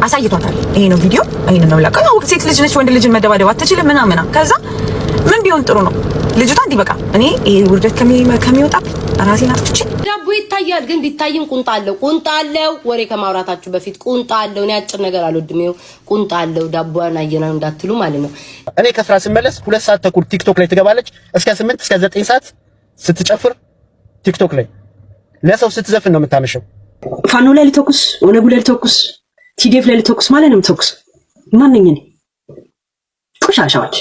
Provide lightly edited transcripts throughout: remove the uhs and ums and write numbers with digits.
አሳይቷታል። ይሄ ነው ቪዲዮ፣ ይሄን ነው ለቀው። ያው ሴት ልጅ ነች፣ ወንድ ልጅን መደባደብ አትችልም ምናምን። ከዛ ምን ቢሆን ጥሩ ነው ልጅቷ እንዲህ በቃ እኔ ይሄ ውርደት ከሚወጣብኝ ራሴን አጥፍቼ ዳቦ ይታያል። ግን ቢታይም ቁንጣ አለው። ወሬ ከማውራታችሁ በፊት ቁንጣ አለው። እኔ አጭር ነገር አልወድም። ይኸው ቁንጣ አለው። ዳቦዋን አየና እንዳትሉ ማለት ነው። እኔ ከስራ ስመለስ 2 ሰዓት ተኩል ቲክቶክ ላይ ትገባለች። እስከ 8 እስከ 9 ሰዓት ስትጨፍር ቲክቶክ ላይ ለሰው ስትዘፍን ነው የምታመሸው። ፋኖ ላይ ልተኩስ፣ ወነጉ ላይ ልተኩስ፣ ቲዲኤፍ ላይ ልተኩስ ማለት ነው የምተኩስ። ማንኛ ነኝ? ቆሻሻዎች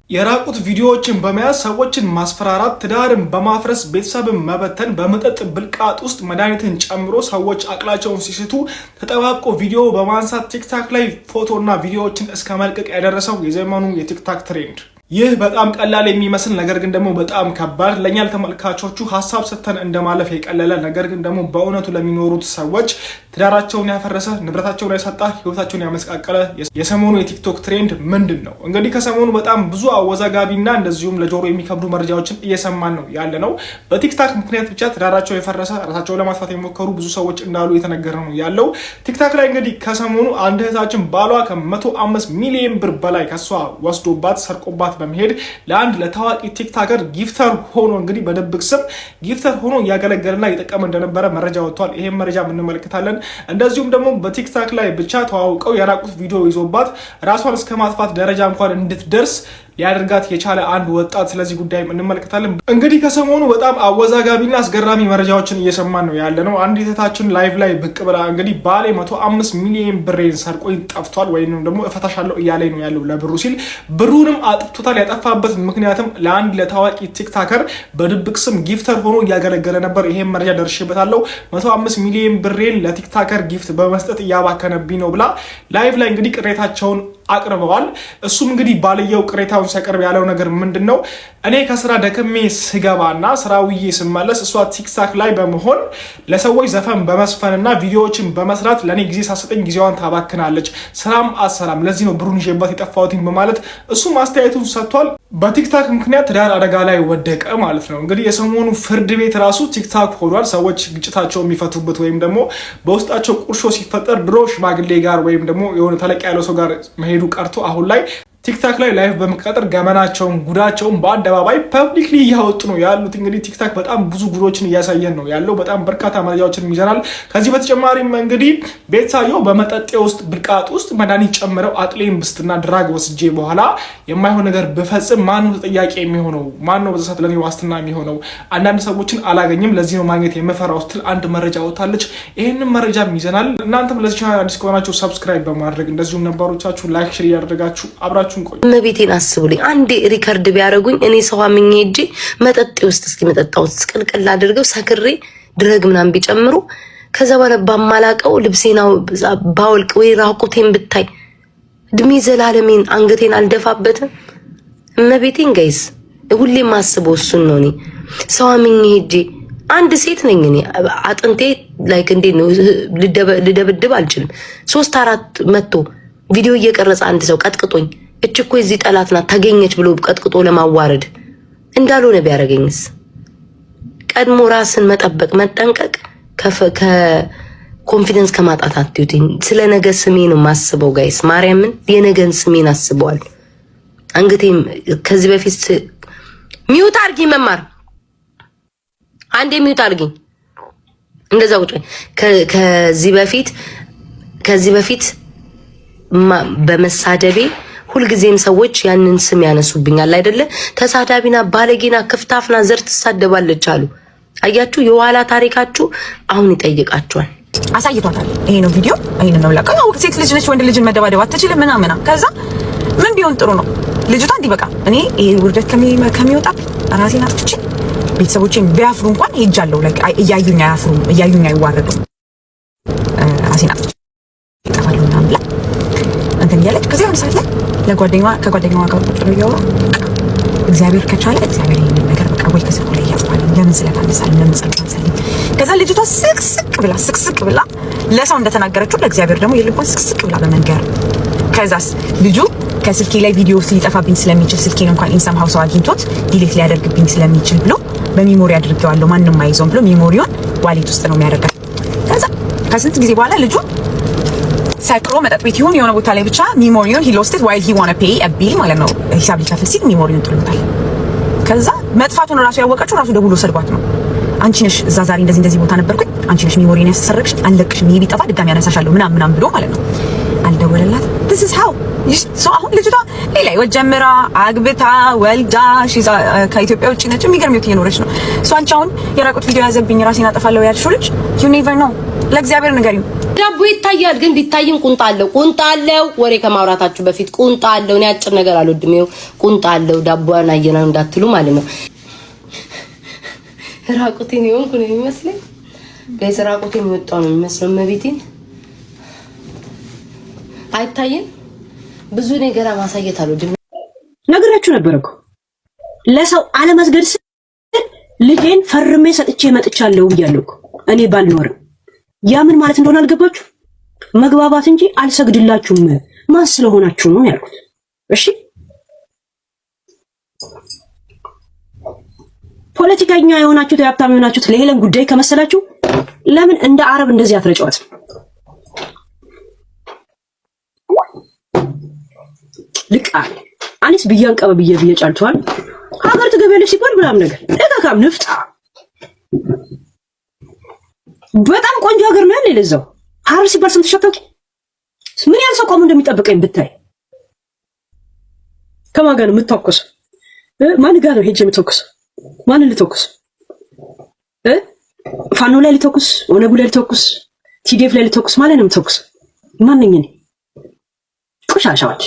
የራቁት ቪዲዮዎችን በመያዝ ሰዎችን ማስፈራራት፣ ትዳርን በማፍረስ ቤተሰብን መበተን፣ በመጠጥ ብልቃጥ ውስጥ መድኃኒትን ጨምሮ ሰዎች አቅላቸውን ሲስቱ ተጠባብቆ ቪዲዮ በማንሳት ቲክታክ ላይ ፎቶና ቪዲዮዎችን እስከ መልቀቅ ያደረሰው የዘመኑ የቲክታክ ትሬንድ። ይህ በጣም ቀላል የሚመስል ነገር ግን ደግሞ በጣም ከባድ ለኛ ለተመልካቾቹ ሀሳብ ሰተን እንደማለፍ የቀለለ ነገር ግን ደግሞ በእውነቱ ለሚኖሩት ሰዎች ትዳራቸውን ያፈረሰ፣ ንብረታቸውን ያሳጣ፣ ህይወታቸውን ያመስቃቀለ የሰሞኑ የቲክቶክ ትሬንድ ምንድን ነው? እንግዲህ ከሰሞኑ በጣም ብዙ አወዛጋቢና እንደዚሁም ለጆሮ የሚከብዱ መረጃዎችን እየሰማን ነው ያለ ነው። በቲክታክ ምክንያት ብቻ ትዳራቸው የፈረሰ፣ ራሳቸውን ለማጥፋት የሞከሩ ብዙ ሰዎች እንዳሉ የተነገረ ነው ያለው። ቲክታክ ላይ እንግዲህ ከሰሞኑ አንድ እህታችን ባሏ ከ105 ሚሊዮን ብር በላይ ከሷ ወስዶባት ሰርቆባት በመሄድ ለአንድ ለታዋቂ ቲክታከር ጊፍተር ሆኖ እንግዲህ በድብቅ ስም ጊፍተር ሆኖ እያገለገለና እየጠቀመ እንደነበረ መረጃ ወጥቷል። ይሄን መረጃ እንመለከታለን። እንደዚሁም ደግሞ በቲክታክ ላይ ብቻ ተዋውቀው የራቁት ቪዲዮ ይዞባት ራሷን እስከ ማጥፋት ደረጃ እንኳን እንድትደርስ ሊያደርጋት የቻለ አንድ ወጣት፣ ስለዚህ ጉዳይም እንመለከታለን። እንግዲህ ከሰሞኑ በጣም አወዛጋቢና አስገራሚ መረጃዎችን እየሰማን ነው ያለ ነው። አንድ እህታችን ላይቭ ላይ ብቅ ብላ እንግዲህ ባሌ 105 ሚሊዮን ብሬን ሰርቆኝ ጠፍቷል ወይንም ደግሞ እፈታሻለሁ እያለኝ ነው ያለው ለብሩ ሲል፣ ብሩንም አጥፍቶታል። ያጠፋበት ምክንያትም ለአንድ ለታዋቂ ቲክታከር በድብቅ ስም ጊፍተር ሆኖ እያገለገለ ነበር። ይሄን መረጃ ደርሼበታለሁ። 105 ሚሊዮን ብሬን ለቲክታከር ጊፍት በመስጠት እያባከነብኝ ነው ብላ ላይቭ ላይ እንግዲህ ቅሬታቸውን አቅርበዋል። እሱም እንግዲህ ባልየው ቅሬታውን ሲያቀርብ ያለው ነገር ምንድነው? እኔ ከስራ ደክሜ ስገባና ስራ ውዬ ስመለስ እሷ ቲክታክ ላይ በመሆን ለሰዎች ዘፈን በመስፈንና ቪዲዮዎችን በመስራት ለኔ ጊዜ ሳሰጠኝ ጊዜዋን ታባክናለች፣ ስራም አሰራም፣ ለዚህ ነው ብሩን ይዤባት የጠፋሁትኝ በማለት እሱ ማስተያየቱን ሰጥቷል። በቲክታክ ምክንያት ትዳር አደጋ ላይ ወደቀ ማለት ነው። እንግዲህ የሰሞኑ ፍርድ ቤት ራሱ ቲክታክ ሆኗል። ሰዎች ግጭታቸው የሚፈቱበት ወይም ደግሞ በውስጣቸው ቁርሾ ሲፈጠር ድሮ ሽማግሌ ጋር ወይም ደግሞ የሆነ ተለቅ ያለው ሰው ጋር መሄዱ ቀርቶ አሁን ላይ ቲክታክ ላይ ላይቭ በመቀጠር ገመናቸውን ጉዳቸውን በአደባባይ ፐብሊክሊ እያወጡ ነው ያሉት። እንግዲህ ቲክታክ በጣም ብዙ ጉዶችን እያሳየን ነው ያለው። በጣም በርካታ መረጃዎችን ይዘናል። ከዚህ በተጨማሪም እንግዲህ ቤተሳየው በመጠጤ ውስጥ ብልቃጥ ውስጥ መድኃኒት ጨምረው አጥሌን ብስትና ድራግ ወስጄ በኋላ የማይሆን ነገር ብፈጽም ማነው ተጠያቂ የሚሆነው? ማነው በዛ ሰዓት ለኔ ዋስትና የሚሆነው? አንዳንድ ሰዎችን አላገኝም፣ ለዚህ ነው ማግኘት የምፈራው ስትል አንድ መረጃ ወጣለች። ይህንን መረጃም ይዘናል። እናንተም ለዚህ ቻናል አዲስ ከሆናችሁ ሰብስክራይብ በማድረግ እንደዚሁም ነባሮቻችሁ ላይክ፣ ሼር እያደረጋችሁ አብራችሁ እመቤቴን አስቡልኝ። አንዴ ሪከርድ ቢያደርጉኝ እኔ ሰው አምኜ ሄጄ መጠጤ ውስጥ እስኪ መጠጣው ስቅልቅል አድርገው ሰክሬ ድረግ ምናምን ቢጨምሩ ከዛ በኋላ ባማላቀው ልብሴና ባወልቅ ወይ ራቁቴን ብታይ እድሜ ዘላለሜን አንገቴን አልደፋበትም። እመቤቴን ጋይስ ሁሌም ማስበው እሱን ነው። እኔ ሰው አምኜ ሄጄ አንድ ሴት ነኝ እኔ አጥንቴ ላይክ እንዴ ነው ልደብድብ አልችልም። 3-4 መጥቶ ቪዲዮ እየቀረጸ አንድ ሰው ቀጥቅጦኝ እች እኮ እዚህ ጠላት ናት ታገኘች ብሎ ቀጥቅጦ ለማዋረድ እንዳልሆነ ቢያደርገኝስ? ቀድሞ ራስን መጠበቅ መጠንቀቅ ከኮንፊደንስ ከማጣት አትዩትኝ። ስለ ነገ ስሜ ነው ማስበው ጋይስ። ማርያምን የነገን ስሜን አስበዋል። አንገቴም ከዚህ በፊት ሚውት አርጊ መማር አንዴ ሚውት አርጊ እንደዛ ቁጭ ከዚህ በፊት በመሳደቤ ሁልጊዜም ሰዎች ያንን ስም ያነሱብኛል አይደለ? ተሳዳቢና ባለጌና ክፍታፍና ዘር ትሳደባለች አሉ። አያችሁ፣ የኋላ ታሪካችሁ አሁን ይጠይቃችኋል። አሳይቷታል። ይሄ ነው ቪዲዮ፣ ይሄን ነው ለቀው። ያው ሴት ልጅ ነች፣ ወንድ ልጅን መደባደብ አትችልም ምናምን። ከዛ ምን ቢሆን ጥሩ ነው ልጅቷ እንዲህ በቃ እኔ ይሄ ውርደት ከሚወጣብኝ ራሴን አጥፍቼ ቤተሰቦቼን ቢያፍሩ እንኳን ሄጃለሁ። ላይ እያዩኝ አያፍሩም፣ እያዩኝ አይዋረዱም። ራሴን አጥፍቼ ይጣፋሉ ምናምን ብላ እንትን እያለች ከዚህ አንድ ሰዓት ላይ ከጓደኛዋ ጋር ቁጭ ብለው እያወሩ እግዚአብሔር ከቻለ እግዚአብሔር ይሄንን ነገር በቃ ወይ ከስልኩ ላይ ያጥፋል፣ ለምን ስለታነሳል፣ ለምን ስለታንሳል። ከዛ ልጅቷ ስቅስቅ ብላ ለሰው እንደተናገረችው ለእግዚአብሔር ደግሞ የልቧን ስቅስቅ ብላ በመንገር ከዛስ ልጁ ከስልኬ ላይ ቪዲዮ ሊጠፋብኝ ስለሚችል ስልኬን እንኳን ኢንሰምሃው ሰው አግኝቶት ዲሊት ሊያደርግብኝ ስለሚችል ብሎ በሚሞሪ አድርጌዋለሁ ማንንም አይዞም ብሎ ሚሞሪውን ዋሌት ውስጥ ነው የሚያደርጋት። ከዛ ከስንት ጊዜ በኋላ ልጁ ሰክሮ መጠጥ ቤት ይሁን የሆነ ቦታ ላይ ብቻ ሚሞሪውን he lost it while he wanna pay a bill ማለት ነው። ሂሳብ ሊከፍል ሲል ሚሞሪውን ጥሎታል። ከዛ መጥፋቱን ራሱ ያወቀችው ራሱ ደውሎ ሰድቧት ነው። አንቺ ነሽ እዛ ዛሬ እንደዚህ ቦታ ነበርኩኝ፣ አንቺ ነሽ ሚሞሪን ያሰረቅሽ፣ አለቅሽም፣ ይሄ ቢጠፋ ድጋሚ ያነሳሻለሁ ምናምን ብሎ ማለት ነው። አልደወለላት። this is how so አሁን ልጅቷ ሌላ ህይወት ጀምራ አግብታ ወልዳ ከኢትዮጵያ ውጭ ነች። የሚገርም ህይወት እየኖረች ነው። አንቺ አሁን የራቁት ቪዲዮ ያዘብኝ ራሴን አጠፋለሁ ያልሽው ልጅ you never know። ለእግዚአብሔር ንገሪው። ዳቦ ይታያል፣ ግን ቢታይም ቁንጣ አለው። ወሬ ከማውራታችሁ በፊት ቁንጣ አለው። እኔ አጭር ነገር አልወድም። ይኸው ቁንጣ አለው። ዳቦዋን አየናው እንዳትሉ ማለት ነው። ራቁቴን የሆንኩ ነው የሚመስለኝ። ጋይስ ራቁቴን የወጣው ነው የሚመስለው። መቤቴን አይታይም። ብዙ ነገር ማሳየት አልወድም። ነግራችሁ ነበር እኮ ለሰው አለመስገድ ስል ልጄን ፈርሜ ሰጥቼ መጥቻለሁ ብያለሁ እኮ እኔ ባልኖርም። ያ ምን ማለት እንደሆነ አልገባችሁ? መግባባት እንጂ አልሰግድላችሁም ማን ስለሆናችሁ ነው ያልኩት። እሺ ፖለቲከኛ የሆናችሁት የሀብታም የሆናችሁት ለሄለን ጉዳይ ከመሰላችሁ ለምን እንደ አረብ እንደዚህ አትረጫዋት? ልቃ አንስ ብያን ቀበ ብዬ ጫልቷል። ሀገር ትገበለሽ ሲባል ምናምን ነገር ለካካም ንፍጣ በጣም ቆንጆ ሀገር ነው ያለ ለዛው ሀረር ሲባል ስንት ሸታቂ ምን ያህል ሰው ቆሞ እንደሚጠብቀኝ ብታይ። ከማን ጋር ነው የምትተኩሰው? ማን ጋር ነው ሄጄ የምትተኩሰው? ማንን ልተኩስ? ፋኖ ላይ ልተኩስ? ኦነጉ ላይ ልተኩስ? ቲዲኤፍ ላይ ልተኩስ? ማለት ነው የምትተኩስ? ማን ነኝ እኔ? ቆሻሻዎች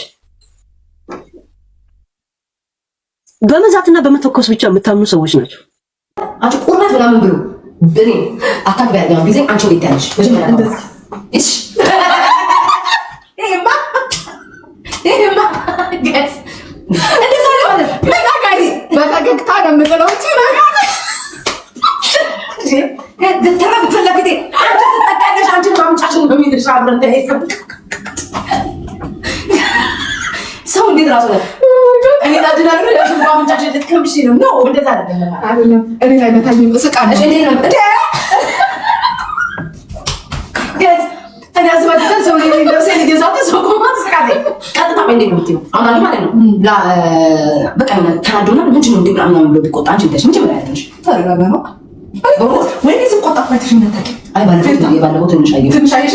በመዛትና በመተኮስ ብቻ የምታምኑ ሰዎች ናቸው። አንቺ ቁርነት ምናምን ብሎ በኔ አታክ ባያገኝ ጊዜ አንቺ ቤት ያለሽ መጀመሪያ እሺ ኤማ ጋይስ እንደዛ ነው ማለት ጋይስ በፈገግታ ነው የምትለው እንጂ ተረብ ፍለፊቴ አንቺ ተጠቃለሽ አንቺ ማምጫችን ነው የሚልሽ አብረን ተይፈን ሰው እንዴት ራሱ ነው እኔ ታድናለሁ ያሽ ማምጫችን ልትከምሽ ነው እንደዛ አይደለም እኔ ላይ መታኝ መስቃለሽ እኔ ነው ጋይስ እኔ አዝባታ ሰው ላይ ለብሰ ለገዛው ሰው ቆማት ስቃለ ቀጥታ እንዴ ነው የምትይው አሁን ማለት ነው ላ በቃ ተናዶና ምንድነው እንዴ ምናምን ብሎ ቢቆጣ አንቺ እንደሽ ምን ማለት ነው ተረጋጋ ነው ወይ እዚህ ቆጣ ፈትሽ ምንታቂ አይ ባለፈው ትንሽ አየሽ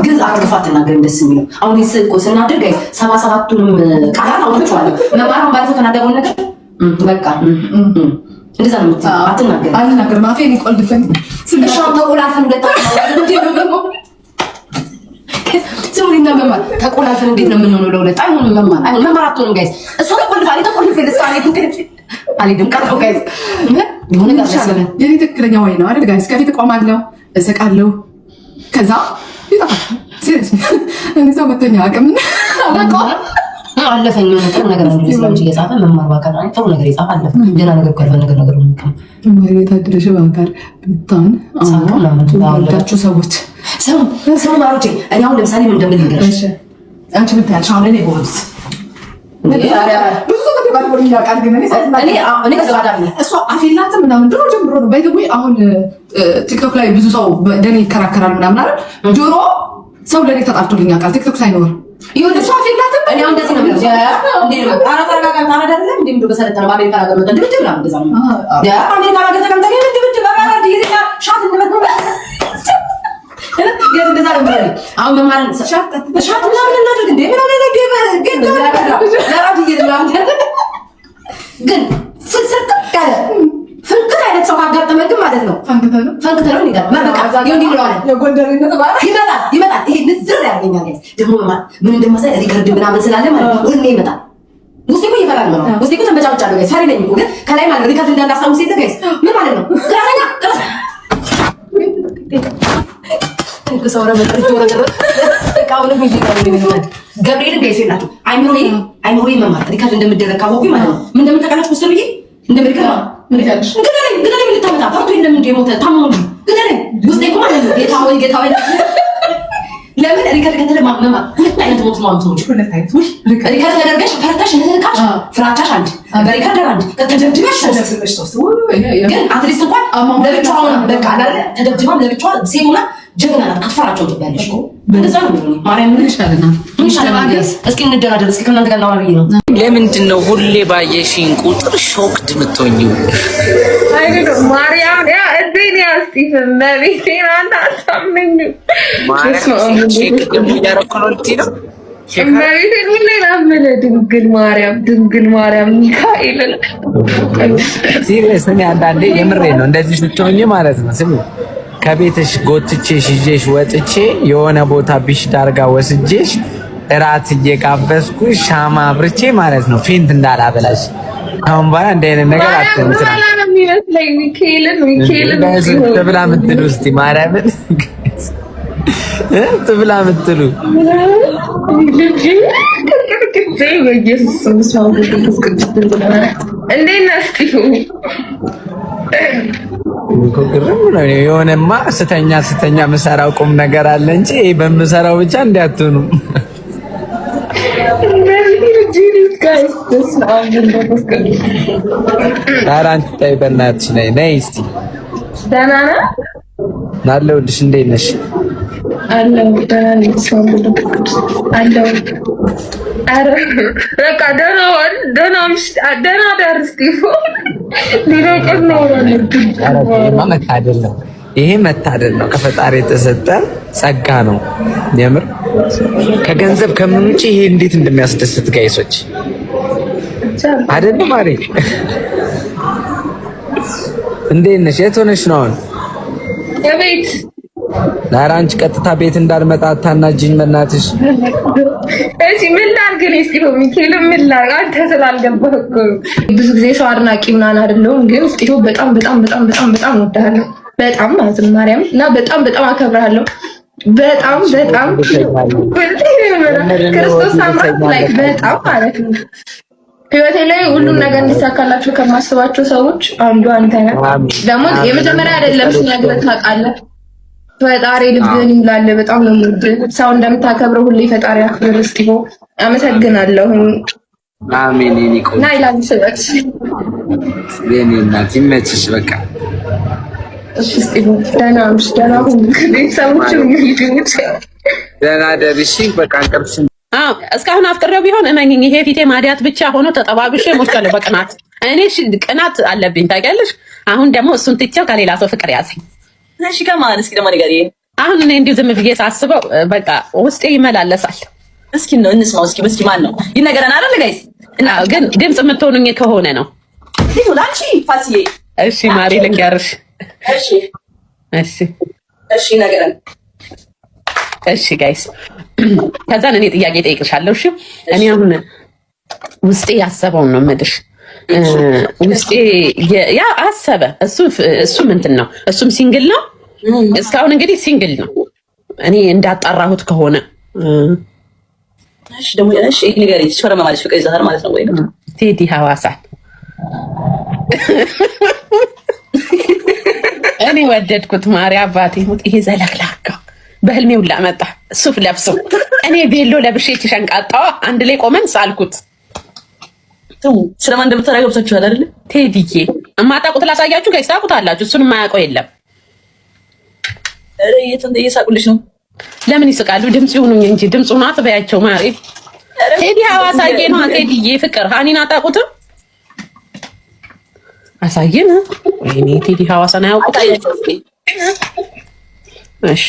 ግን አጥፋት ተናገር ደስ የሚለው አሁን ይስቆ ስናደርግ ጋይስ 77ቱንም ቃላት አውጥቷል መማራን ባለፈው ተናገረው ነገር በቃ እንደዛ ነው አትናገር ማፌን ይቆልድፈን ስንሻው ተቆላፈን እንደታውቃለህ እንዴ ነው ደግሞ ሰውሪና መማር ተቆላፈን እንዴት ነው የምንሆነው ለሁለት አይሆንም መማር አትሆንም ጋይስ እሱ ተቆልፋ ለስካኔ ትንሽ አልሄድም ቀርተው ጋይስ የሆነ ጋር ያሰለ የኔ ትክክለኛ ወይ ነው አይደል ጋይስ ከፊት ቆማለሁ እስቃለሁ ከዛ ይጣፋ ሲሪየስ እኔ ሰው መተኛ አቅም አላቆ አለፈኝ ነው ነገር ነው ስለዚህ እየጻፈ መማር ባካር አይ ጥሩ ነገር ይጻፍ አለፈ ደና ነገር ካልፈ ነገር ነው መማር የታደረሽ ባካር ብታን አላችሁ ሰዎች ሰው ማሮቼ እኔ አሁን ለምሳሌ ምን እንደምን ልንገርሽ አንቺ ምን ታያለሽ አሁን እኔ ቦልስ ብዙ ተባለ ወዲያ ቃል ግን እኔ ከዛዳም እሷ አፌላትም ምናምን ድሮ ጀምሮ ነው ባይደው አሁን ቲክቶክ ላይ ብዙ ሰው ደኔ ይከራከራል ምናምን አይደል ድሮ ሰው ለኔ ተጣልቶልኛል ቃል ቲክቶክ ሳይኖር ይሁን እሷ አፌላትም እኔ አሁን እንደዚህ ነው እንዴ ነው አራታጋ ጋር ታራ አይደለም እንዴ ነው በሰለጠነ በአሜሪካ ሀገር መጣ ድብድብ ምናምን እንደዛ ነው ያ አሜሪካ ሀገር ተቀምጠኝ ድብድብ በቃ ዲሪካ ሻት እንደመጣው ገዝ እንደዛ ነው ማለት አሁን በማለት ሻት ምናምን እናድርግ እንዴ ምን አለ ለራድ ይየላም ግን ፍልስፍና ካለ ፍንክት አይነት ሰው ካጋጠመክ ማለት ነው ፈንክተ ነው ይላል በቃ ይሁን ይላል የጎንደርነት ማለት ይመጣል ይሄ ንዝር ያገኛል ደግሞ ምን እንደማሳይ ሪከርድ ምናምን ስላለ ማለት ነው ወኔ ይመጣል ውስጤ እኮ ይፈራል ነው ውስጤ እኮ ተንበጫብጫለሁ ጋይስ ፈሪ ነኝ እኮ ግን ከላይ ማለት ሪከርድ እንዳላሳውስ ይል ጋይስ ምን ማለት ነው ከራኛ ከሰውራ በጥርቶ ነገር ቃውነ ምን ይላል ገብርኤል ጋይስ ይላችሁ አይምሮዬ መማር ሪከርድ እንደምደረግ ካወቁኝ ማለት ነው ምን እንደምታቀላችሁ ውስጥ ብዬ እንደምልከራ ምን ይላልሽ ግን ምን ልታመጣ ፈርቶ እንደምን እንደሞተ ታማው ግን ውስጤ እኮ ማለት ነው ጌታው ለምን ሪከርድ ከተለማ መማ ሁለት አይነት ሞት ነው አንተ ሁለት አይነት ሪከርድ ተደርገሽ ፈርታሽ ነካሽ ፍራቻሽ አንድ በሪከርድ አንድ ከተደብድበሽ ሶስት ግን አትሊስት እንኳን ለብቻው በቃ አይደል ተደብድባም ለብቻው ሴሙና ጀግና ናት አትፈራቸው ትባያለሽ እኮ እስኪ እንደራደር። እስኪ ከእናንተ ጋር ላወራ ብዬ ነው። ለምንድን ነው ሁሌ ባየሽኝ ቁጥር ሾክድ የምትሆኚው? ማርያም ያ እዚህ ያስቲፍም በቤቴና ታሳምኝ ሼክ ደግሞ እያደረኩ ነው ልትይ ነው? በቤቴን ሁሌ ላመለ ድንግል ማርያም ሚካኤልን ሲሪየስ እኔ አንዳንዴ የምሬ ነው እንደዚህ ስትሆኚ ማለት ነው። ስሚ ከቤትሽ ጎትቼሽ ይዤሽ ወጥቼ የሆነ ቦታ ቢሽ ዳርጋ ወስጄሽ እራት እየጋበዝኩሽ ሻማ አብርቼ ማለት ነው ፌንት እንዳላበላሽ። አሁን በኋላ እንደ አይነት ነገር አትምትራ ሚካኤልን ትብላ ምትሉ እስቲ ማርያምን ትብላ ምትሉ የሆነማ ስተኛ ምሰራው ቁም ነገር አለ እንጂ በምሰራው ብቻ እንዲያትኑ። ኧረ አንቺ ተይ በእናትሽ ነይ እስቲ። ደህና ነህ? አለሁልሽ። እንዴት ነሽ? አለሁ ደህና ነኝ። አለሁ። ኧረ በቃ ደህና ደር እስጢፎ። ሌላ ቀን ነው ይሄ መታደል ነው፣ ከፈጣሪ የተሰጠ ጸጋ ነው። የምር ከገንዘብ ከምን ውጪ ይሄ እንዴት እንደሚያስደስት ጋይሶች አይደለም ማሪ። እንዴት ነሽ? የት ሆነሽ ነው አሁን? የቤት ኧረ አንቺ ቀጥታ ቤት እንዳልመጣ አታናጂኝ በእናትሽ። እሺ ምን ላድርግ እኔ እስጢፎ ሚካኤል ምን ላድርግ? አንተ ስላልገባህ እኮ ብዙ ጊዜ ሰው አድናቂ ምናምን አይደለሁም፣ ግን እስጢፎ በጣም እወድሃለሁ። በጣም ማለት ነው ማርያም እና በጣም አከብርሃለሁ። በጣም ክርስቶስ ታምራት ላይ በጣም ማለት ነው ህይወቴ ላይ ሁሉም ነገር እንዲሳካላችሁ ከማስባቸው ሰዎች አንዱ አንተ ነህ። ደግሞ የመጀመሪያ አይደለም ሲነግረህ ታውቃለህ። ፈጣሪ ልብህን ይምላል። በጣም ነው የምወድህ። ሰው እንደምታከብረው ሁሌ ፈጣሪ አክብር እስጢፎ። አመሰግናለሁ። አሜን። ኒቆ እና ይላል ሰዎች የኔ እናት ይመችሽ። በቃ እስጢፎ ደህና ሁን። ቤተሰቦችም ይሄዱት ደህና ደርሺ። በቃ አንቀርሽ። እስካሁን አፍቅሬው ቢሆን እመኝኝ ይሄ ፊቴ ማዲያት ብቻ ሆኖ ተጠባብሼ ሞቻለሁ በቅናት። እኔ ቅናት አለብኝ ታውቂያለሽ። አሁን ደግሞ እሱን ትቼው ከሌላ ሰው ፍቅር ያዘኝ። እሺ ከማን እስኪ ደግሞ ንገሪ። አሁን እኔ እንዲሁ ዝም ብዬ ሳስበው በቃ ውስጤ ይመላለሳል። እስኪ ነው እንስማው። እስኪ ማን ነው ይነገረን አይደል ጋይስ? ግን ድምጽ የምትሆኑኝ ከሆነ ነው። ላንቺ ፋሲዬ። እሺ ማሪ ልንገርሽ። እሺ ነገረን። እሺ ጋይስ ከዛን እኔ ጥያቄ ጠይቅሻለሁ። እሺ እኔ አሁን ውስጤ ያሰበውን ነው የምልሽ። ውስጤ ያ አሰበ እሱ ምንድን ነው? እሱም ሲንግል ነው እስካሁን እንግዲህ ሲንግል ነው። እኔ እንዳጣራሁት ከሆነ እሺ ደግሞ እሺ ንገሪ። ተሽፈረመ ማለት ፍቅር ይዛታል ማለት ነው ወይ? ቴዲ ሐዋሳ እኔ ወደድኩት። ማርያ አባቴ ሙት ይሄ ዘለክላካ በህልሜ ሁላ መጣ ሱፍ ለብሶ እኔ ቤሎ ለብሼ ተሸንቃጣዋ አንድ ላይ ቆመን ሳልኩት። ስለማን እንደምታረጋ ገብታችኋል አይደል? ቴዲዬ እማታውቁት ላሳያችሁ ጋይስ፣ ታውቁታላችሁ። እሱን የማያውቀው የለም። እየሳቁልሽ ነው። ለምን ይስቃሉ? ድምጽ ይሁኑኝ እንጂ ድምጹን አትበያቸው ማሪ። ቴዲ ሐዋሳዬ ነው። ቴዲዬ ፍቅር ሀኒን አታውቁትም? አሳየን። ወይኔ ቴዲ ሐዋሳን አያውቁትም። እሺ